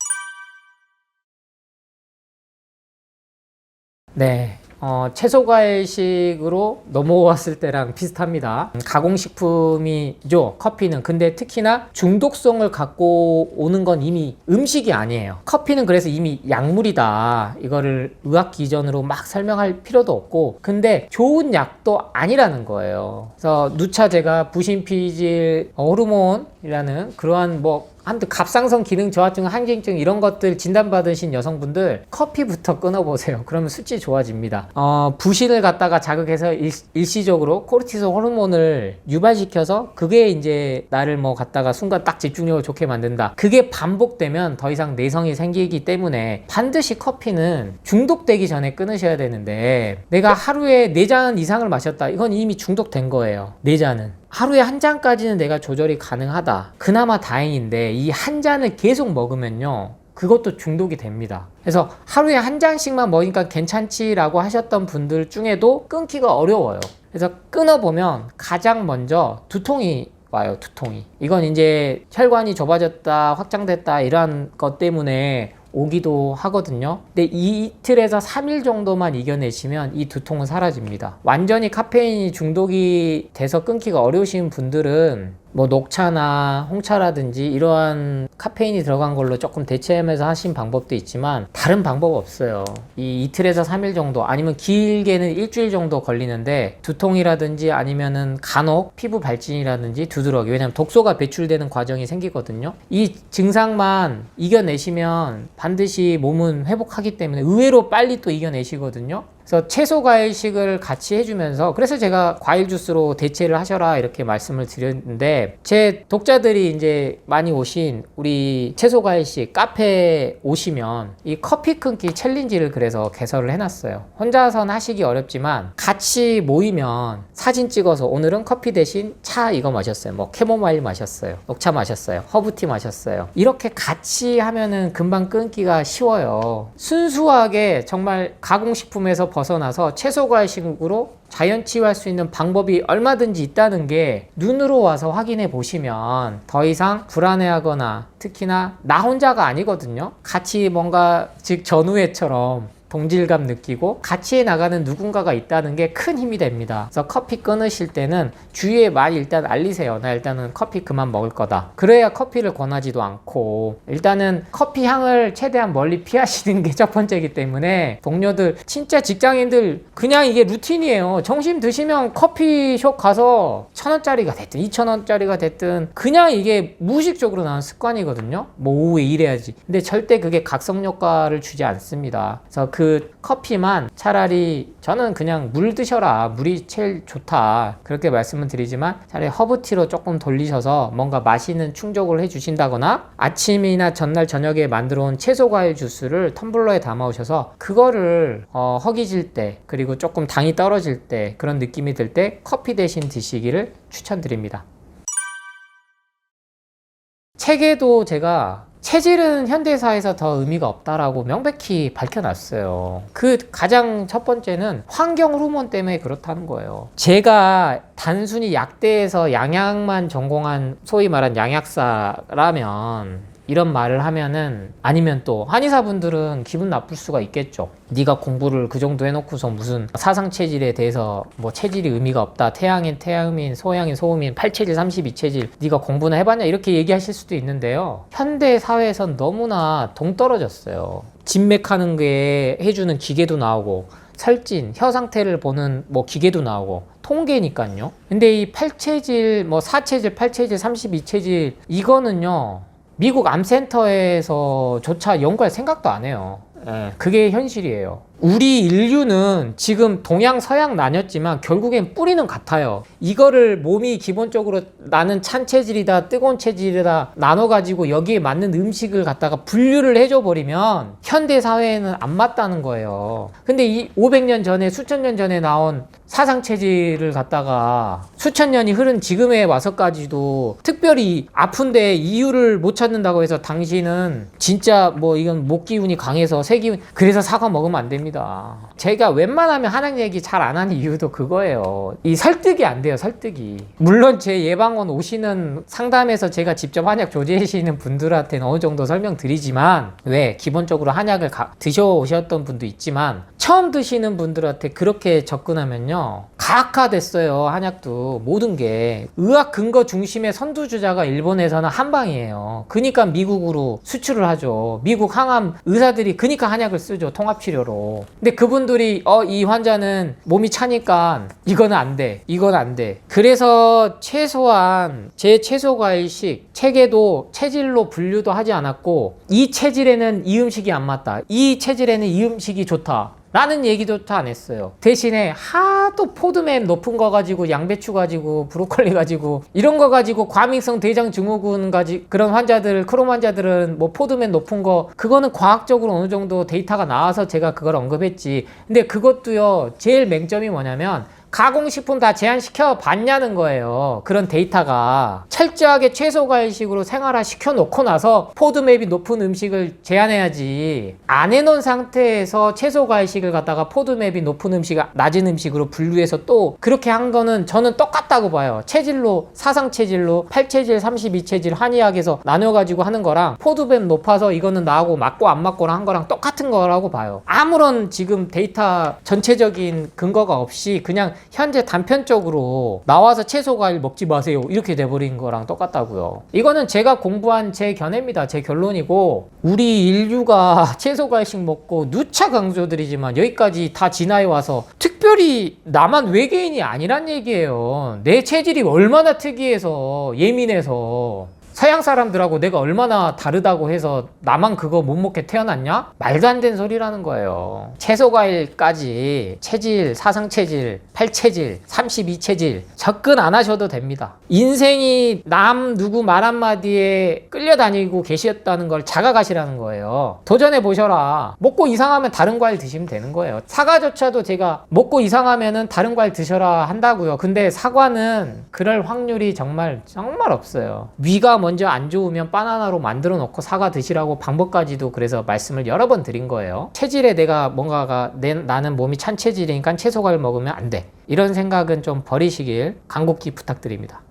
네. 채소과일식으로 넘어왔을 때랑 비슷합니다. 가공식품이죠, 커피는. 근데 특히나 중독성을 갖고 오는 건 이미 음식이 아니에요. 커피는 그래서 이미 약물이다. 이거를 의학 기전으로 막 설명할 필요도 없고, 근데 좋은 약도 아니라는 거예요. 그래서 누차 제가 부신피질 호르몬이라는 그러한 아무튼 갑상선 기능 저하증, 항진증 이런 것들 진단받으신 여성분들 커피부터 끊어보세요. 그러면 수치 좋아집니다. 부신을 갖다가 자극해서 일시적으로 코르티솔 호르몬을 유발시켜서 그게 이제 나를 갖다가 순간 딱 집중력을 좋게 만든다. 그게 반복되면 더 이상 내성이 생기기 때문에 반드시 커피는 중독되기 전에 끊으셔야 되는데 내가 하루에 4잔 이상을 마셨다. 이건 이미 중독된 거예요. 4잔은. 하루에 한 잔까지는 내가 조절이 가능하다. 그나마 다행인데 이 한 잔을 계속 먹으면요. 그것도 중독이 됩니다. 그래서 하루에 한 잔씩만 먹으니까 괜찮지라고 하셨던 분들 중에도 끊기가 어려워요. 그래서 끊어보면 가장 먼저 두통이 와요. 두통이. 이건 이제 혈관이 좁아졌다, 확장됐다 이런 것 때문에 오기도 하거든요. 근데 이틀에서 3일 정도만 이겨내시면 이 두통은 사라집니다. 완전히 카페인이 중독이 돼서 끊기가 어려우신 분들은 뭐 녹차나 홍차라든지 이러한 카페인이 들어간 걸로 조금 대체하면서 하신 방법도 있지만 다른 방법 없어요. 이 이틀에서 3일 정도 아니면 길게는 일주일 정도 걸리는데 두통이라든지 아니면은 간혹 피부 발진이라든지 두드러기, 왜냐면 독소가 배출되는 과정이 생기거든요. 이 증상만 이겨내시면 반드시 몸은 회복하기 때문에 의외로 빨리 또 이겨내시거든요. 그래서 채소 과일식을 같이 해주면서, 그래서 제가 과일 주스로 대체를 하셔라 이렇게 말씀을 드렸는데, 제 독자들이 이제 많이 오신 우리 채소 과일식 카페에 오시면 이 커피 끊기 챌린지를 그래서 개설을 해놨어요. 혼자서는 하시기 어렵지만 같이 모이면 사진 찍어서 오늘은 커피 대신 차 이거 마셨어요, 뭐 캐모마일 마셨어요, 녹차 마셨어요, 허브티 마셨어요, 이렇게 같이 하면은 금방 끊기가 쉬워요. 순수하게 정말 가공식품에서 벗어나서 채소 과일식으로 자연치유할 수 있는 방법이 얼마든지 있다는 게 눈으로 와서 확인해 보시면 더 이상 불안해하거나, 특히나 나 혼자가 아니거든요. 같이 뭔가 즉 전우회처럼 동질감 느끼고 같이 나가는 누군가가 있다는 게 큰 힘이 됩니다. 그래서 커피 끊으실 때는 주위에 많이 일단 알리세요. 나 일단은 커피 그만 먹을 거다. 그래야 커피를 권하지도 않고, 일단은 커피 향을 최대한 멀리 피하시는 게 첫 번째이기 때문에 동료들, 진짜 직장인들 그냥 이게 루틴이에요. 점심 드시면 커피숍 가서 1,000원짜리가 됐든 2,000원짜리가 됐든 그냥 이게 무의식적으로 나는 습관이거든요. 뭐 오후에 일해야지. 근데 절대 그게 각성 효과를 주지 않습니다. 그래서 그 커피만 차라리, 저는 그냥 물 드셔라, 물이 제일 좋다 그렇게 말씀을 드리지만, 차라리 허브티로 조금 돌리셔서 뭔가 맛있는 충족을 해 주신다거나, 아침이나 전날 저녁에 만들어 온 채소 과일 주스를 텀블러에 담아 오셔서 그거를 허기질 때, 그리고 조금 당이 떨어질 때, 그런 느낌이 들 때 커피 대신 드시기를 추천드립니다. 책에도 제가 체질은 현대사에서 더 의미가 없다라고 명백히 밝혀놨어요. 그 가장 첫 번째는 환경 호르몬 때문에 그렇다는 거예요. 제가 단순히 약대에서 양약만 전공한 소위 말한 양약사라면 이런 말을 하면은, 아니면 또 한의사분들은 기분 나쁠 수가 있겠죠. 네가 공부를 그 정도 해놓고서 무슨 사상 체질에 대해서 뭐 체질이 의미가 없다, 태양인 태양인, 소양인 소음인, 8체질 32체질 네가 공부나 해봤냐 이렇게 얘기하실 수도 있는데요. 현대 사회에선 너무나 동떨어졌어요. 진맥하는 게 해주는 기계도 나오고, 설진, 혀 상태를 보는 뭐 기계도 나오고, 통계니까요. 근데 이 8체질, 뭐 4체질, 8체질, 32체질 이거는요, 미국 암센터에서조차 연구할 생각도 안 해요. 그게 현실이에요. 우리 인류는 지금 동양 서양 나뉘었지만 결국엔 뿌리는 같아요. 이거를 몸이 기본적으로 나는 찬 체질이다, 뜨거운 체질이다 나눠가지고 여기에 맞는 음식을 갖다가 분류를 해줘 버리면 현대 사회에는 안 맞다는 거예요. 근데 이 500년 전에, 수천 년 전에 나온 사상 체질을 갖다가 수천 년이 흐른 지금에 와서까지도 특별히 아픈데 이유를 못 찾는다고 해서 당신은 진짜 뭐 이건 목 기운이 강해서 새 기운, 그래서 사과 먹으면 안 됩니다. 제가 웬만하면 한약 얘기 잘 안 하는 이유도 그거예요. 이 설득이 안 돼요, 설득이. 물론 제 예방원 오시는 상담에서 제가 직접 한약 조제하시는 분들한테는 어느 정도 설명드리지만, 왜 기본적으로 한약을 드셔오셨던 분도 있지만 처음 드시는 분들한테 그렇게 접근하면요, 가학화됐어요. 한약도 모든 게 의학 근거 중심의 선두주자가 일본에서는 한방이에요. 그러니까 미국으로 수출을 하죠. 미국 항암 의사들이 그러니까 한약을 쓰죠, 통합치료로. 근데 그분들이 이 환자는 몸이 차니까 이거는 안 돼, 이건 안 돼. 그래서 최소한 제 채소과일식 책에도 체질로 분류도 하지 않았고, 이 체질에는 이 음식이 안 맞다, 이 체질에는 이 음식이 좋다 라는 얘기조차 안 했어요. 대신에 하도 포드맵 높은 거 가지고, 양배추 가지고, 브로콜리 가지고, 이런 거 가지고 과민성 대장 증후군 가지고 그런 환자들, 크롬 환자들은 뭐 포드맵 높은 거, 그거는 과학적으로 어느 정도 데이터가 나와서 제가 그걸 언급했지. 근데 그것도요, 제일 맹점이 뭐냐면 가공식품 다 제한시켜 봤냐는 거예요. 그런 데이터가. 철저하게 채소과일식으로 생활화 시켜놓고 나서 포드맵이 높은 음식을 제한해야지. 안 해놓은 상태에서 채소과일식을 갖다가 포드맵이 높은 음식, 낮은 음식으로 분류해서 또 그렇게 한 거는 저는 똑같다고 봐요. 체질로, 사상체질로 8체질, 32체질 한의학에서 나눠가지고 하는 거랑 포드맵 높아서 이거는 나하고 맞고 안 맞고랑 한 거랑 똑같은 거라고 봐요. 아무런 지금 데이터 전체적인 근거가 없이 그냥 현재 단편적으로 나와서 채소 과일 먹지 마세요 이렇게 돼버린 거랑 똑같다고요. 이거는 제가 공부한 제 견해입니다. 제 결론이고, 우리 인류가 채소 과일식 먹고 누차 강조드리지만 여기까지 다 진화해 와서 특별히 나만 외계인이 아니란 얘기예요. 내 체질이 얼마나 특이해서 예민해서 서양 사람들하고 내가 얼마나 다르다고 해서 나만 그거 못 먹게 태어났냐? 말도 안 되는 소리라는 거예요. 채소과일까지 체질, 사상체질, 8체질, 32체질 접근 안 하셔도 됩니다. 인생이 남 누구 말 한마디에 끌려다니고 계셨다는 걸 자각하시라는 거예요. 도전해 보셔라. 먹고 이상하면 다른 과일 드시면 되는 거예요. 사과조차도 제가 먹고 이상하면은 다른 과일 드셔라 한다고요. 근데 사과는 그럴 확률이 정말 없어요. 위가 먼저 안 좋으면 바나나로 만들어 놓고 사과 드시라고 방법까지도 그래서 말씀을 여러 번 드린 거예요. 체질에 내가 뭔가가 나는 몸이 찬 체질이니까 채소과일 먹으면 안 돼. 이런 생각은 좀 버리시길 간곡히 부탁드립니다.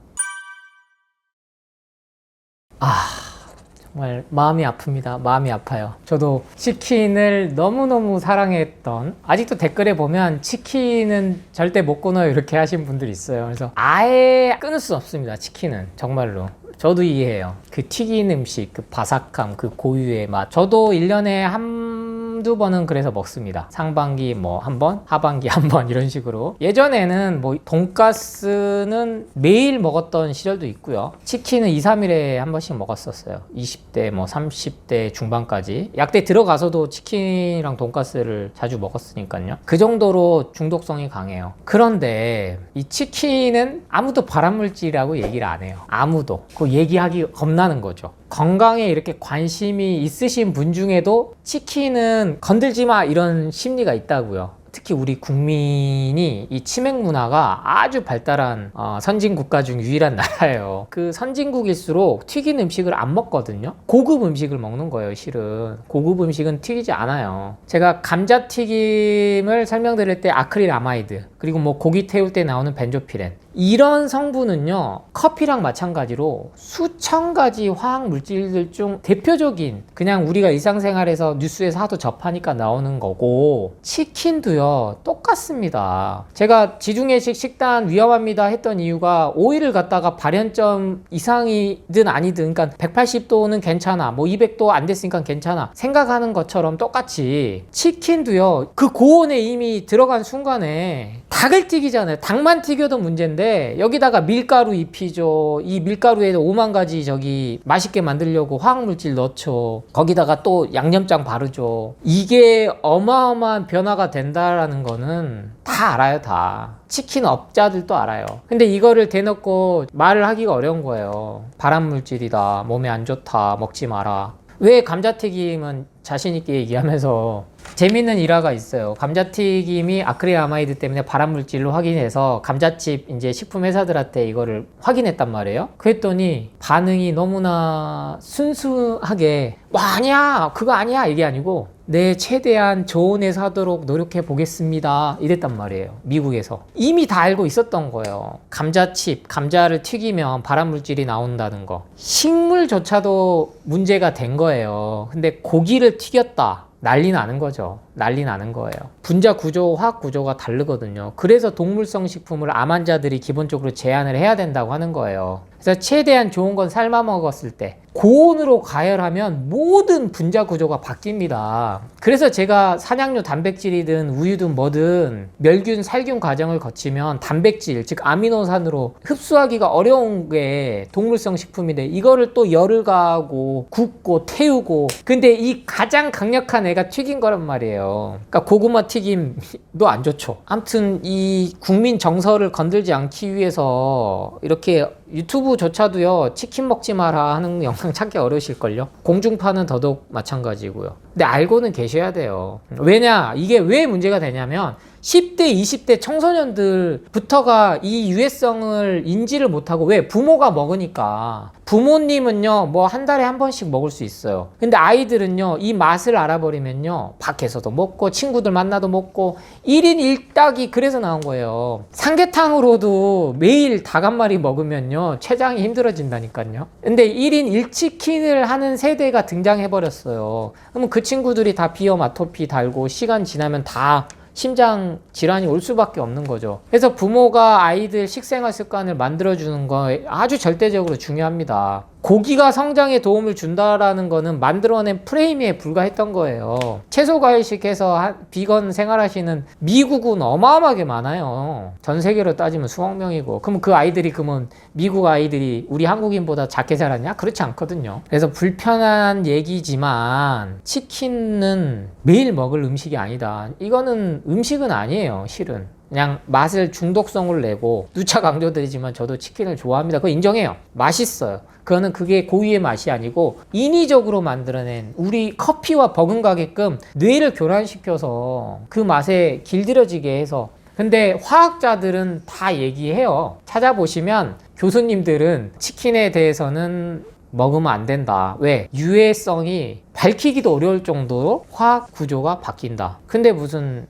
정말 마음이 아픕니다. 마음이 아파요. 저도 치킨을 너무너무 사랑했던, 아직도 댓글에 보면 치킨은 절대 못 끊어요 이렇게 하신 분들이 있어요. 그래서 아예 끊을 수 없습니다. 치킨은 정말로. 저도 이해해요. 그 튀긴 음식, 그 바삭함, 그 고유의 맛. 저도 1년에 한두 번은 그래서 먹습니다. 상반기 뭐 한 번, 하반기 한 번 이런 식으로. 예전에는 뭐 돈가스는 매일 먹었던 시절도 있고요. 치킨은 2, 3일에 한 번씩 먹었었어요. 20대, 뭐 30대 중반까지. 약대 들어가서도 치킨이랑 돈가스를 자주 먹었으니까요. 그 정도로 중독성이 강해요. 그런데 이 치킨은 아무도 발암물질이라고 얘기를 안 해요. 아무도. 그 얘기하기 겁나는 거죠. 건강에 이렇게 관심이 있으신 분 중에도 치킨은 건들지 마 이런 심리가 있다고요. 특히 우리 국민이 이 치맥 문화가 아주 발달한 선진 국가 중 유일한 나라예요. 그 선진국일수록 튀긴 음식을 안 먹거든요. 고급 음식을 먹는 거예요. 실은 고급 음식은 튀기지 않아요. 제가 감자튀김을 설명드릴 때 아크릴아마이드, 그리고 뭐 고기 태울 때 나오는 벤조피렌, 이런 성분은요 커피랑 마찬가지로 수천 가지 화학 물질들 중 대표적인, 그냥 우리가 일상생활에서 뉴스에서 하도 접하니까 나오는 거고, 치킨도요 똑같습니다. 제가 지중해식 식단 위험합니다 했던 이유가 오일을 갖다가 발연점 이상이든 아니든, 그러니까 180도는 괜찮아, 뭐 200도 안 됐으니까 괜찮아 생각하는 것처럼 똑같이 치킨도요 그 고온에 이미 들어간 순간에 닭을 튀기잖아요. 닭만 튀겨도 문제인데 여기다가 밀가루 입히죠. 이 밀가루에도 5만 가지 저기 맛있게 만들려고 화학물질 넣죠. 거기다가 또 양념장 바르죠. 이게 어마어마한 변화가 된다라는 거는 다 알아요. 다. 치킨 업자들도 알아요. 근데 이거를 대놓고 말을 하기가 어려운 거예요. 발암물질이다, 몸에 안 좋다, 먹지 마라. 왜 감자튀김은 자신있게 얘기하면서, 재밌는 일화가 있어요. 감자튀김이 아크릴아마이드 때문에 발암물질로 확인해서 감자칩 이제 식품 회사들한테 이거를 확인했단 말이에요. 그랬더니 반응이 너무나 순수하게, 와 아니야 그거 아니야 이게 아니고, 네 최대한 좋은에서 하도록 노력해 보겠습니다 이랬단 말이에요. 미국에서 이미 다 알고 있었던 거예요. 감자칩, 감자를 튀기면 발암물질이 나온다는 거. 식물조차도 문제가 된 거예요. 근데 고기를 튀겼다, 난리 나는 거죠. 난리 나는 거예요. 분자 구조, 화학 구조가 다르거든요. 그래서 동물성 식품을 암 환자들이 기본적으로 제한을 해야 된다고 하는 거예요. 그래서 최대한 좋은 건 삶아 먹었을 때 고온으로 가열하면 모든 분자 구조가 바뀝니다. 그래서 제가 산양류 단백질이든 우유든 뭐든 멸균, 살균 과정을 거치면 단백질, 즉 아미노산으로 흡수하기가 어려운 게 동물성 식품인데, 이거를 또 열을 가하고 굽고 태우고, 근데 이 가장 강력한 애가 튀긴 거란 말이에요. 그러니까 고구마 튀김도 안 좋죠. 아무튼 이 국민 정서를 건들지 않기 위해서 이렇게 유튜브조차도요 치킨 먹지 마라 하는 영상 찾기 어려우실걸요. 공중파는 더더욱 마찬가지고요. 근데 알고는 계셔야 돼요. 왜냐, 이게 왜 문제가 되냐면 10대, 20대 청소년들부터가 이 유해성을 인지를 못하고, 왜? 부모가 먹으니까. 부모님은요, 뭐 한 달에 한 번씩 먹을 수 있어요. 근데 아이들은요, 이 맛을 알아버리면요, 밖에서도 먹고, 친구들 만나도 먹고, 1인 1닭이 그래서 나온 거예요. 삼계탕으로도 매일 닭 한 마리 먹으면요, 췌장이 힘들어진다니까요. 근데 1인 1치킨을 하는 세대가 등장해버렸어요. 그러면 그 친구들이 다 비염, 아토피 달고, 시간 지나면 다 심장 질환이 올 수밖에 없는 거죠. 그래서 부모가 아이들 식생활 습관을 만들어주는 거 아주 절대적으로 중요합니다. 고기가 성장에 도움을 준다라는 거는 만들어낸 프레임에 불과했던 거예요. 채소 과일식 해서 비건 생활하시는 미국은 어마어마하게 많아요. 전 세계로 따지면 수억 명이고. 그럼 그 아이들이, 그러면 미국 아이들이 우리 한국인보다 작게 자랐냐? 그렇지 않거든요. 그래서 불편한 얘기지만 치킨은 매일 먹을 음식이 아니다. 이거는 음식은 아니에요, 실은. 그냥 맛을 중독성을 내고, 누차 강조드리지만 저도 치킨을 좋아합니다. 그거 인정해요. 맛있어요. 그게 고유의 맛이 아니고 인위적으로 만들어낸, 우리 커피와 버금가게끔 뇌를 교란시켜서 그 맛에 길들여지게 해서. 근데 화학자들은 다 얘기해요. 찾아보시면 교수님들은 치킨에 대해서는 먹으면 안 된다. 왜? 유해성이 밝히기도 어려울 정도로 화학 구조가 바뀐다. 근데 무슨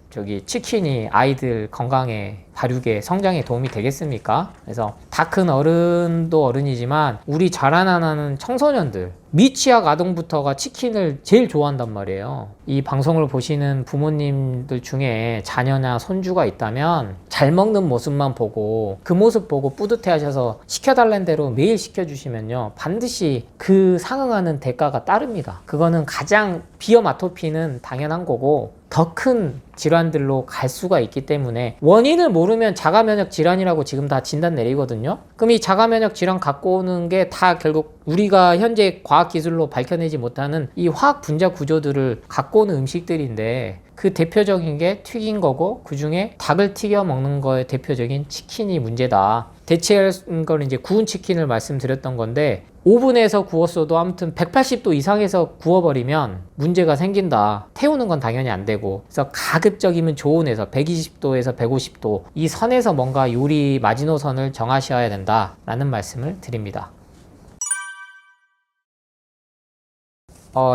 치킨이 아이들 건강에, 발육에, 성장에 도움이 되겠습니까? 그래서 다 큰 어른도 어른이지만 우리 자라나는 청소년들, 미취학 아동부터가 치킨을 제일 좋아한단 말이에요. 이 방송을 보시는 부모님들 중에 자녀나 손주가 있다면 잘 먹는 모습만 보고, 그 모습 보고 뿌듯해 하셔서 시켜달라는 대로 매일 시켜주시면요, 반드시 그 상응하는 대가가 따릅니다. 그거는 가장, 비염, 아토피는 당연한 거고 더 큰 질환들로 갈 수가 있기 때문에, 원인을 모르면 자가면역 질환이라고 지금 다 진단 내리거든요. 그럼 이 자가면역 질환 갖고 오는 게 다 결국 우리가 현재 과학기술로 밝혀내지 못하는 이 화학 분자 구조들을 갖고 오는 음식들인데, 그 대표적인 게 튀긴 거고, 그 중에 닭을 튀겨 먹는 거에 대표적인 치킨이 문제다. 대체할 걸 이제 구운 치킨을 말씀드렸던 건데, 오븐에서 구웠어도 아무튼 180도 이상에서 구워버리면 문제가 생긴다. 태우는 건 당연히 안 되고, 그래서 가급적이면 조온에서 120도에서 150도 이 선에서 뭔가 요리 마지노선을 정하셔야 된다라는 말씀을 드립니다.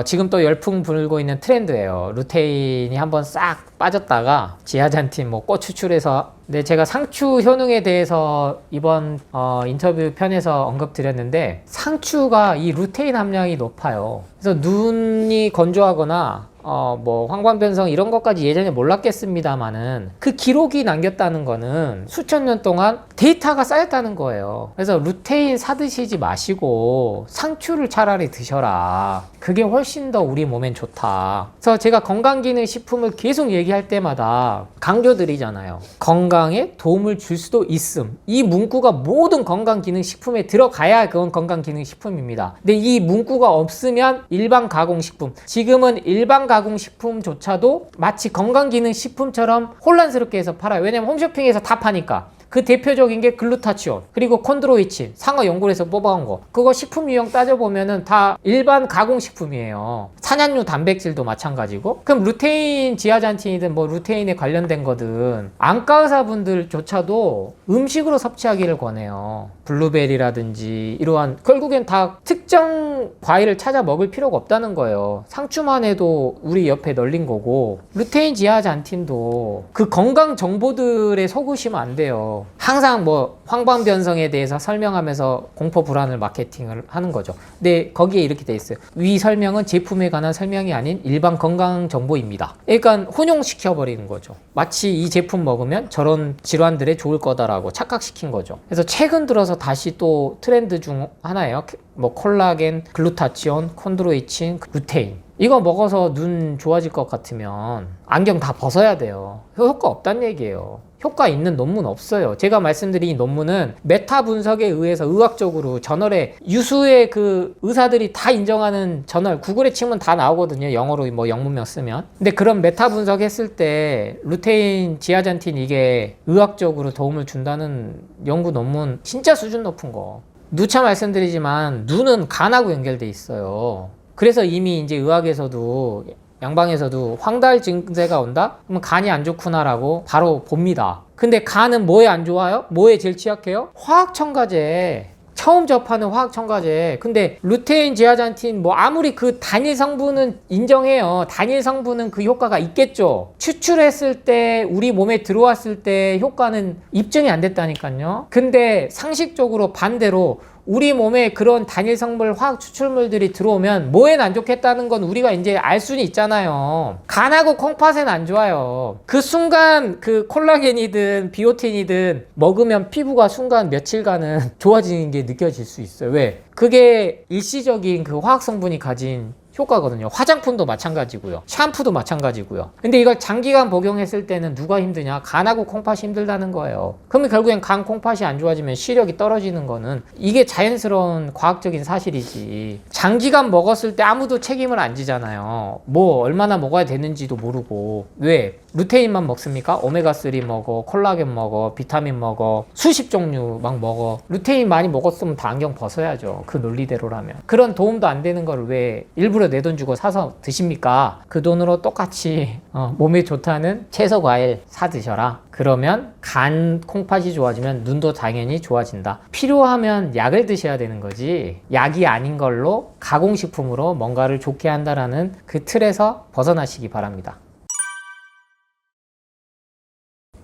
지금 또 열풍 불고 있는 트렌드예요. 루테인이 한번 싹 빠졌다가 지아잔틴 꼭 추출해서. 네, 제가 상추 효능에 대해서 이번 인터뷰 편에서 언급드렸는데, 상추가 이 루테인 함량이 높아요. 그래서 눈이 건조하거나 황반변성 이런 것까지 예전에 몰랐겠습니다만은, 그 기록이 남겼다는 거는 수천 년 동안 데이터가 쌓였다는 거예요. 그래서 루테인 사드시지 마시고 상추를 차라리 드셔라. 그게 훨씬 더 우리 몸엔 좋다. 그래서 제가 건강기능식품을 계속 얘기할 때마다 강조드리잖아요. 건강에 도움을 줄 수도 있음. 이 문구가 모든 건강기능식품에 들어가야 그건 건강기능식품입니다. 근데 이 문구가 없으면 일반 가공식품, 지금은 일반 가공식품조차도 마치 건강기능식품처럼 혼란스럽게 해서 팔아요. 왜냐면 홈쇼핑에서 다 파니까. 그 대표적인 게 글루타치온, 그리고 콘드로이친, 상어 연구에서 뽑아온 거. 그거 식품 유형 따져보면은 다 일반 가공식품이에요. 산양류 단백질도 마찬가지고. 그럼 루테인, 지아잔틴이든 루테인에 관련된 거든 안과 의사분들조차도 음식으로 섭취하기를 권해요. 블루베리라든지 이러한, 결국엔 다 특정 과일을 찾아 먹을 필요가 없다는 거예요. 상추만 해도 우리 옆에 널린 거고, 루테인, 지아잔틴도 그 건강 정보들에 속으시면 안 돼요. 항상 황반변성에 대해서 설명하면서 공포 불안을 마케팅을 하는 거죠. 근데 거기에 이렇게 돼 있어요. 위 설명은 제품에 관한 설명이 아닌 일반 건강 정보입니다. 그러니까 혼용시켜 버리는 거죠. 마치 이 제품 먹으면 저런 질환들에 좋을 거다라고 착각시킨 거죠. 그래서 최근 들어서 다시 또 트렌드 중 하나예요. 콜라겐, 글루타치온, 콘드로이친, 루테인. 이거 먹어서 눈 좋아질 것 같으면 안경 다 벗어야 돼요. 효과 없다는 얘기예요. 효과 있는 논문 없어요. 제가 말씀드린 논문은 메타 분석에 의해서 의학적으로 저널에, 유수의 그 의사들이 다 인정하는 저널, 구글에 치면 다 나오거든요. 영어로 영문명 쓰면. 근데 그런 메타 분석했을 때 루테인, 지아잔틴 이게 의학적으로 도움을 준다는 연구 논문, 진짜 수준 높은 거. 누차 말씀드리지만 눈은 간하고 연결돼 있어요. 그래서 이미 이제 의학에서도 양방에서도 황달 증세가 온다? 그러면 간이 안 좋구나라고 바로 봅니다. 근데 간은 뭐에 안 좋아요? 뭐에 제일 취약해요? 화학첨가제. 처음 접하는 화학첨가제. 근데 루테인, 제아잔틴 뭐 아무리 그 단일 성분은 인정해요. 단일 성분은 그 효과가 있겠죠. 추출했을 때 우리 몸에 들어왔을 때 효과는 입증이 안 됐다니까요. 근데 상식적으로 반대로 우리 몸에 그런 단일 성분 화학 추출물들이 들어오면 뭐엔 안 좋겠다는 건 우리가 이제 알 수는 있잖아요. 간하고 콩팥엔 안 좋아요. 그 순간 그 콜라겐이든 비오틴이든 먹으면 피부가 순간 며칠간은 좋아지는 게 느껴질 수 있어요. 왜? 그게 일시적인 그 화학 성분이 가진 효과거든요. 화장품도 마찬가지고요. 샴푸도 마찬가지고요. 근데 이걸 장기간 복용했을 때는 누가 힘드냐? 간하고 콩팥이 힘들다는 거예요. 그러면 결국엔 간, 콩팥이 안 좋아지면 시력이 떨어지는 거는 이게 자연스러운 과학적인 사실이지. 장기간 먹었을 때 아무도 책임을 안 지잖아요. 뭐 얼마나 먹어야 되는지도 모르고. 왜? 루테인만 먹습니까? 오메가3 먹어, 콜라겐 먹어, 비타민 먹어, 수십 종류 막 먹어. 루테인 많이 먹었으면 다 안경 벗어야죠. 그 논리대로라면. 그런 도움도 안 되는 걸 왜 일부러 내 돈 주고 사서 드십니까? 그 돈으로 똑같이 몸에 좋다는 채소 과일 사 드셔라. 그러면 간, 콩팥이 좋아지면 눈도 당연히 좋아진다. 필요하면 약을 드셔야 되는 거지. 약이 아닌 걸로 가공식품으로 뭔가를 좋게 한다라는 그 틀에서 벗어나시기 바랍니다.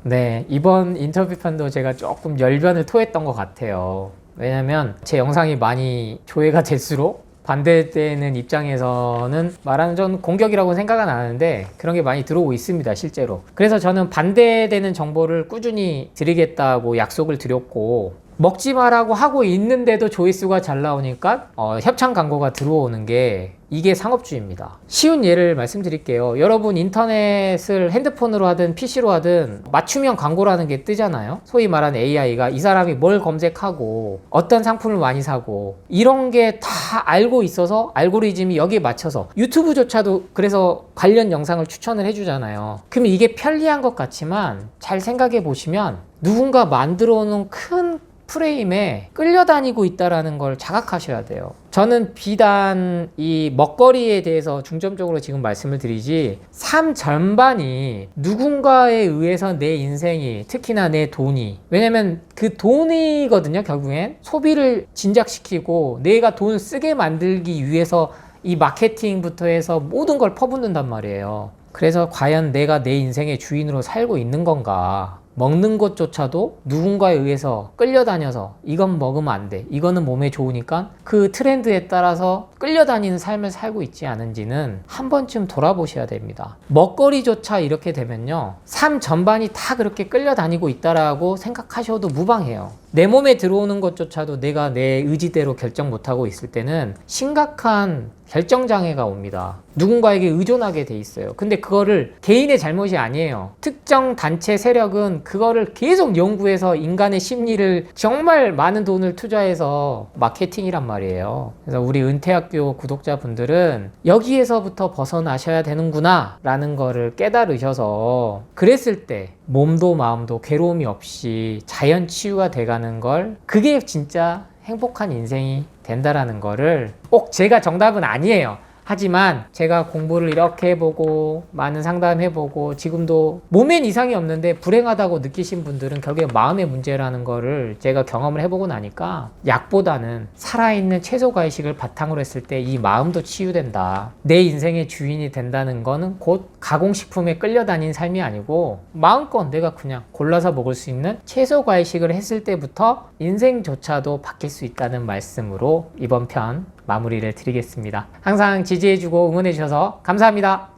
네, 이번 인터뷰 편도 제가 조금 열변을 토했던 것 같아요. 왜냐면 제 영상이 많이 조회가 될수록 반대되는 입장에서는 말하는 전 공격이라고 생각은 안 하는데 그런 게 많이 들어오고 있습니다, 실제로. 그래서 저는 반대되는 정보를 꾸준히 드리겠다고 약속을 드렸고, 먹지 말라고 하고 있는데도 조회수가 잘 나오니까 협찬 광고가 들어오는 게 이게 상업주의입니다. 쉬운 예를 말씀드릴게요. 여러분 인터넷을 핸드폰으로 하든 PC로 하든 맞춤형 광고라는 게 뜨잖아요. 소위 말하는 AI가 이 사람이 뭘 검색하고 어떤 상품을 많이 사고 이런 게 다 알고 있어서 알고리즘이 여기에 맞춰서 유튜브조차도 그래서 관련 영상을 추천을 해주잖아요. 그럼 이게 편리한 것 같지만 잘 생각해 보시면 누군가 만들어 놓은 큰 프레임에 끌려다니고 있다는 걸 자각하셔야 돼요. 저는 비단 이 먹거리에 대해서 중점적으로 지금 말씀을 드리지, 삶 전반이 누군가에 의해서 내 인생이, 특히나 내 돈이, 왜냐면 그 돈이거든요. 결국엔 소비를 진작시키고 내가 돈을 쓰게 만들기 위해서 이 마케팅부터 해서 모든 걸 퍼붓는단 말이에요. 그래서 과연 내가 내 인생의 주인으로 살고 있는 건가? 먹는 것조차도 누군가에 의해서 끌려다녀서 이건 먹으면 안 돼, 이거는 몸에 좋으니까 그 트렌드에 따라서 끌려다니는 삶을 살고 있지 않은지는 한 번쯤 돌아보셔야 됩니다. 먹거리조차 이렇게 되면요, 삶 전반이 다 그렇게 끌려다니고 있다라고 생각하셔도 무방해요. 내 몸에 들어오는 것조차도 내가 내 의지대로 결정 못하고 있을 때는 심각한 결정장애가 옵니다. 누군가에게 의존하게 돼 있어요. 근데 그거를 개인의 잘못이 아니에요. 특정 단체 세력은 그거를 계속 연구해서 인간의 심리를 정말 많은 돈을 투자해서 마케팅이란 말이에요. 그래서 우리 은퇴학교 구독자분들은 여기에서부터 벗어나셔야 되는구나 라는 거를 깨달으셔서, 그랬을 때 몸도 마음도 괴로움이 없이 자연 치유가 돼가는 걸, 그게 진짜 행복한 인생이 된다라는 거를, 꼭 제가 정답은 아니에요. 하지만 제가 공부를 이렇게 해보고 많은 상담해보고 지금도 몸엔 이상이 없는데 불행하다고 느끼신 분들은 결국에 마음의 문제라는 거를 제가 경험을 해보고 나니까, 약보다는 살아있는 채소 과일식을 바탕으로 했을 때 이 마음도 치유된다. 내 인생의 주인이 된다는 거는 곧 가공식품에 끌려다닌 삶이 아니고 마음껏 내가 그냥 골라서 먹을 수 있는 채소 과일식을 했을 때부터 인생조차도 바뀔 수 있다는 말씀으로 이번 편 마무리를 드리겠습니다. 항상 지지해주고 응원해주셔서 감사합니다.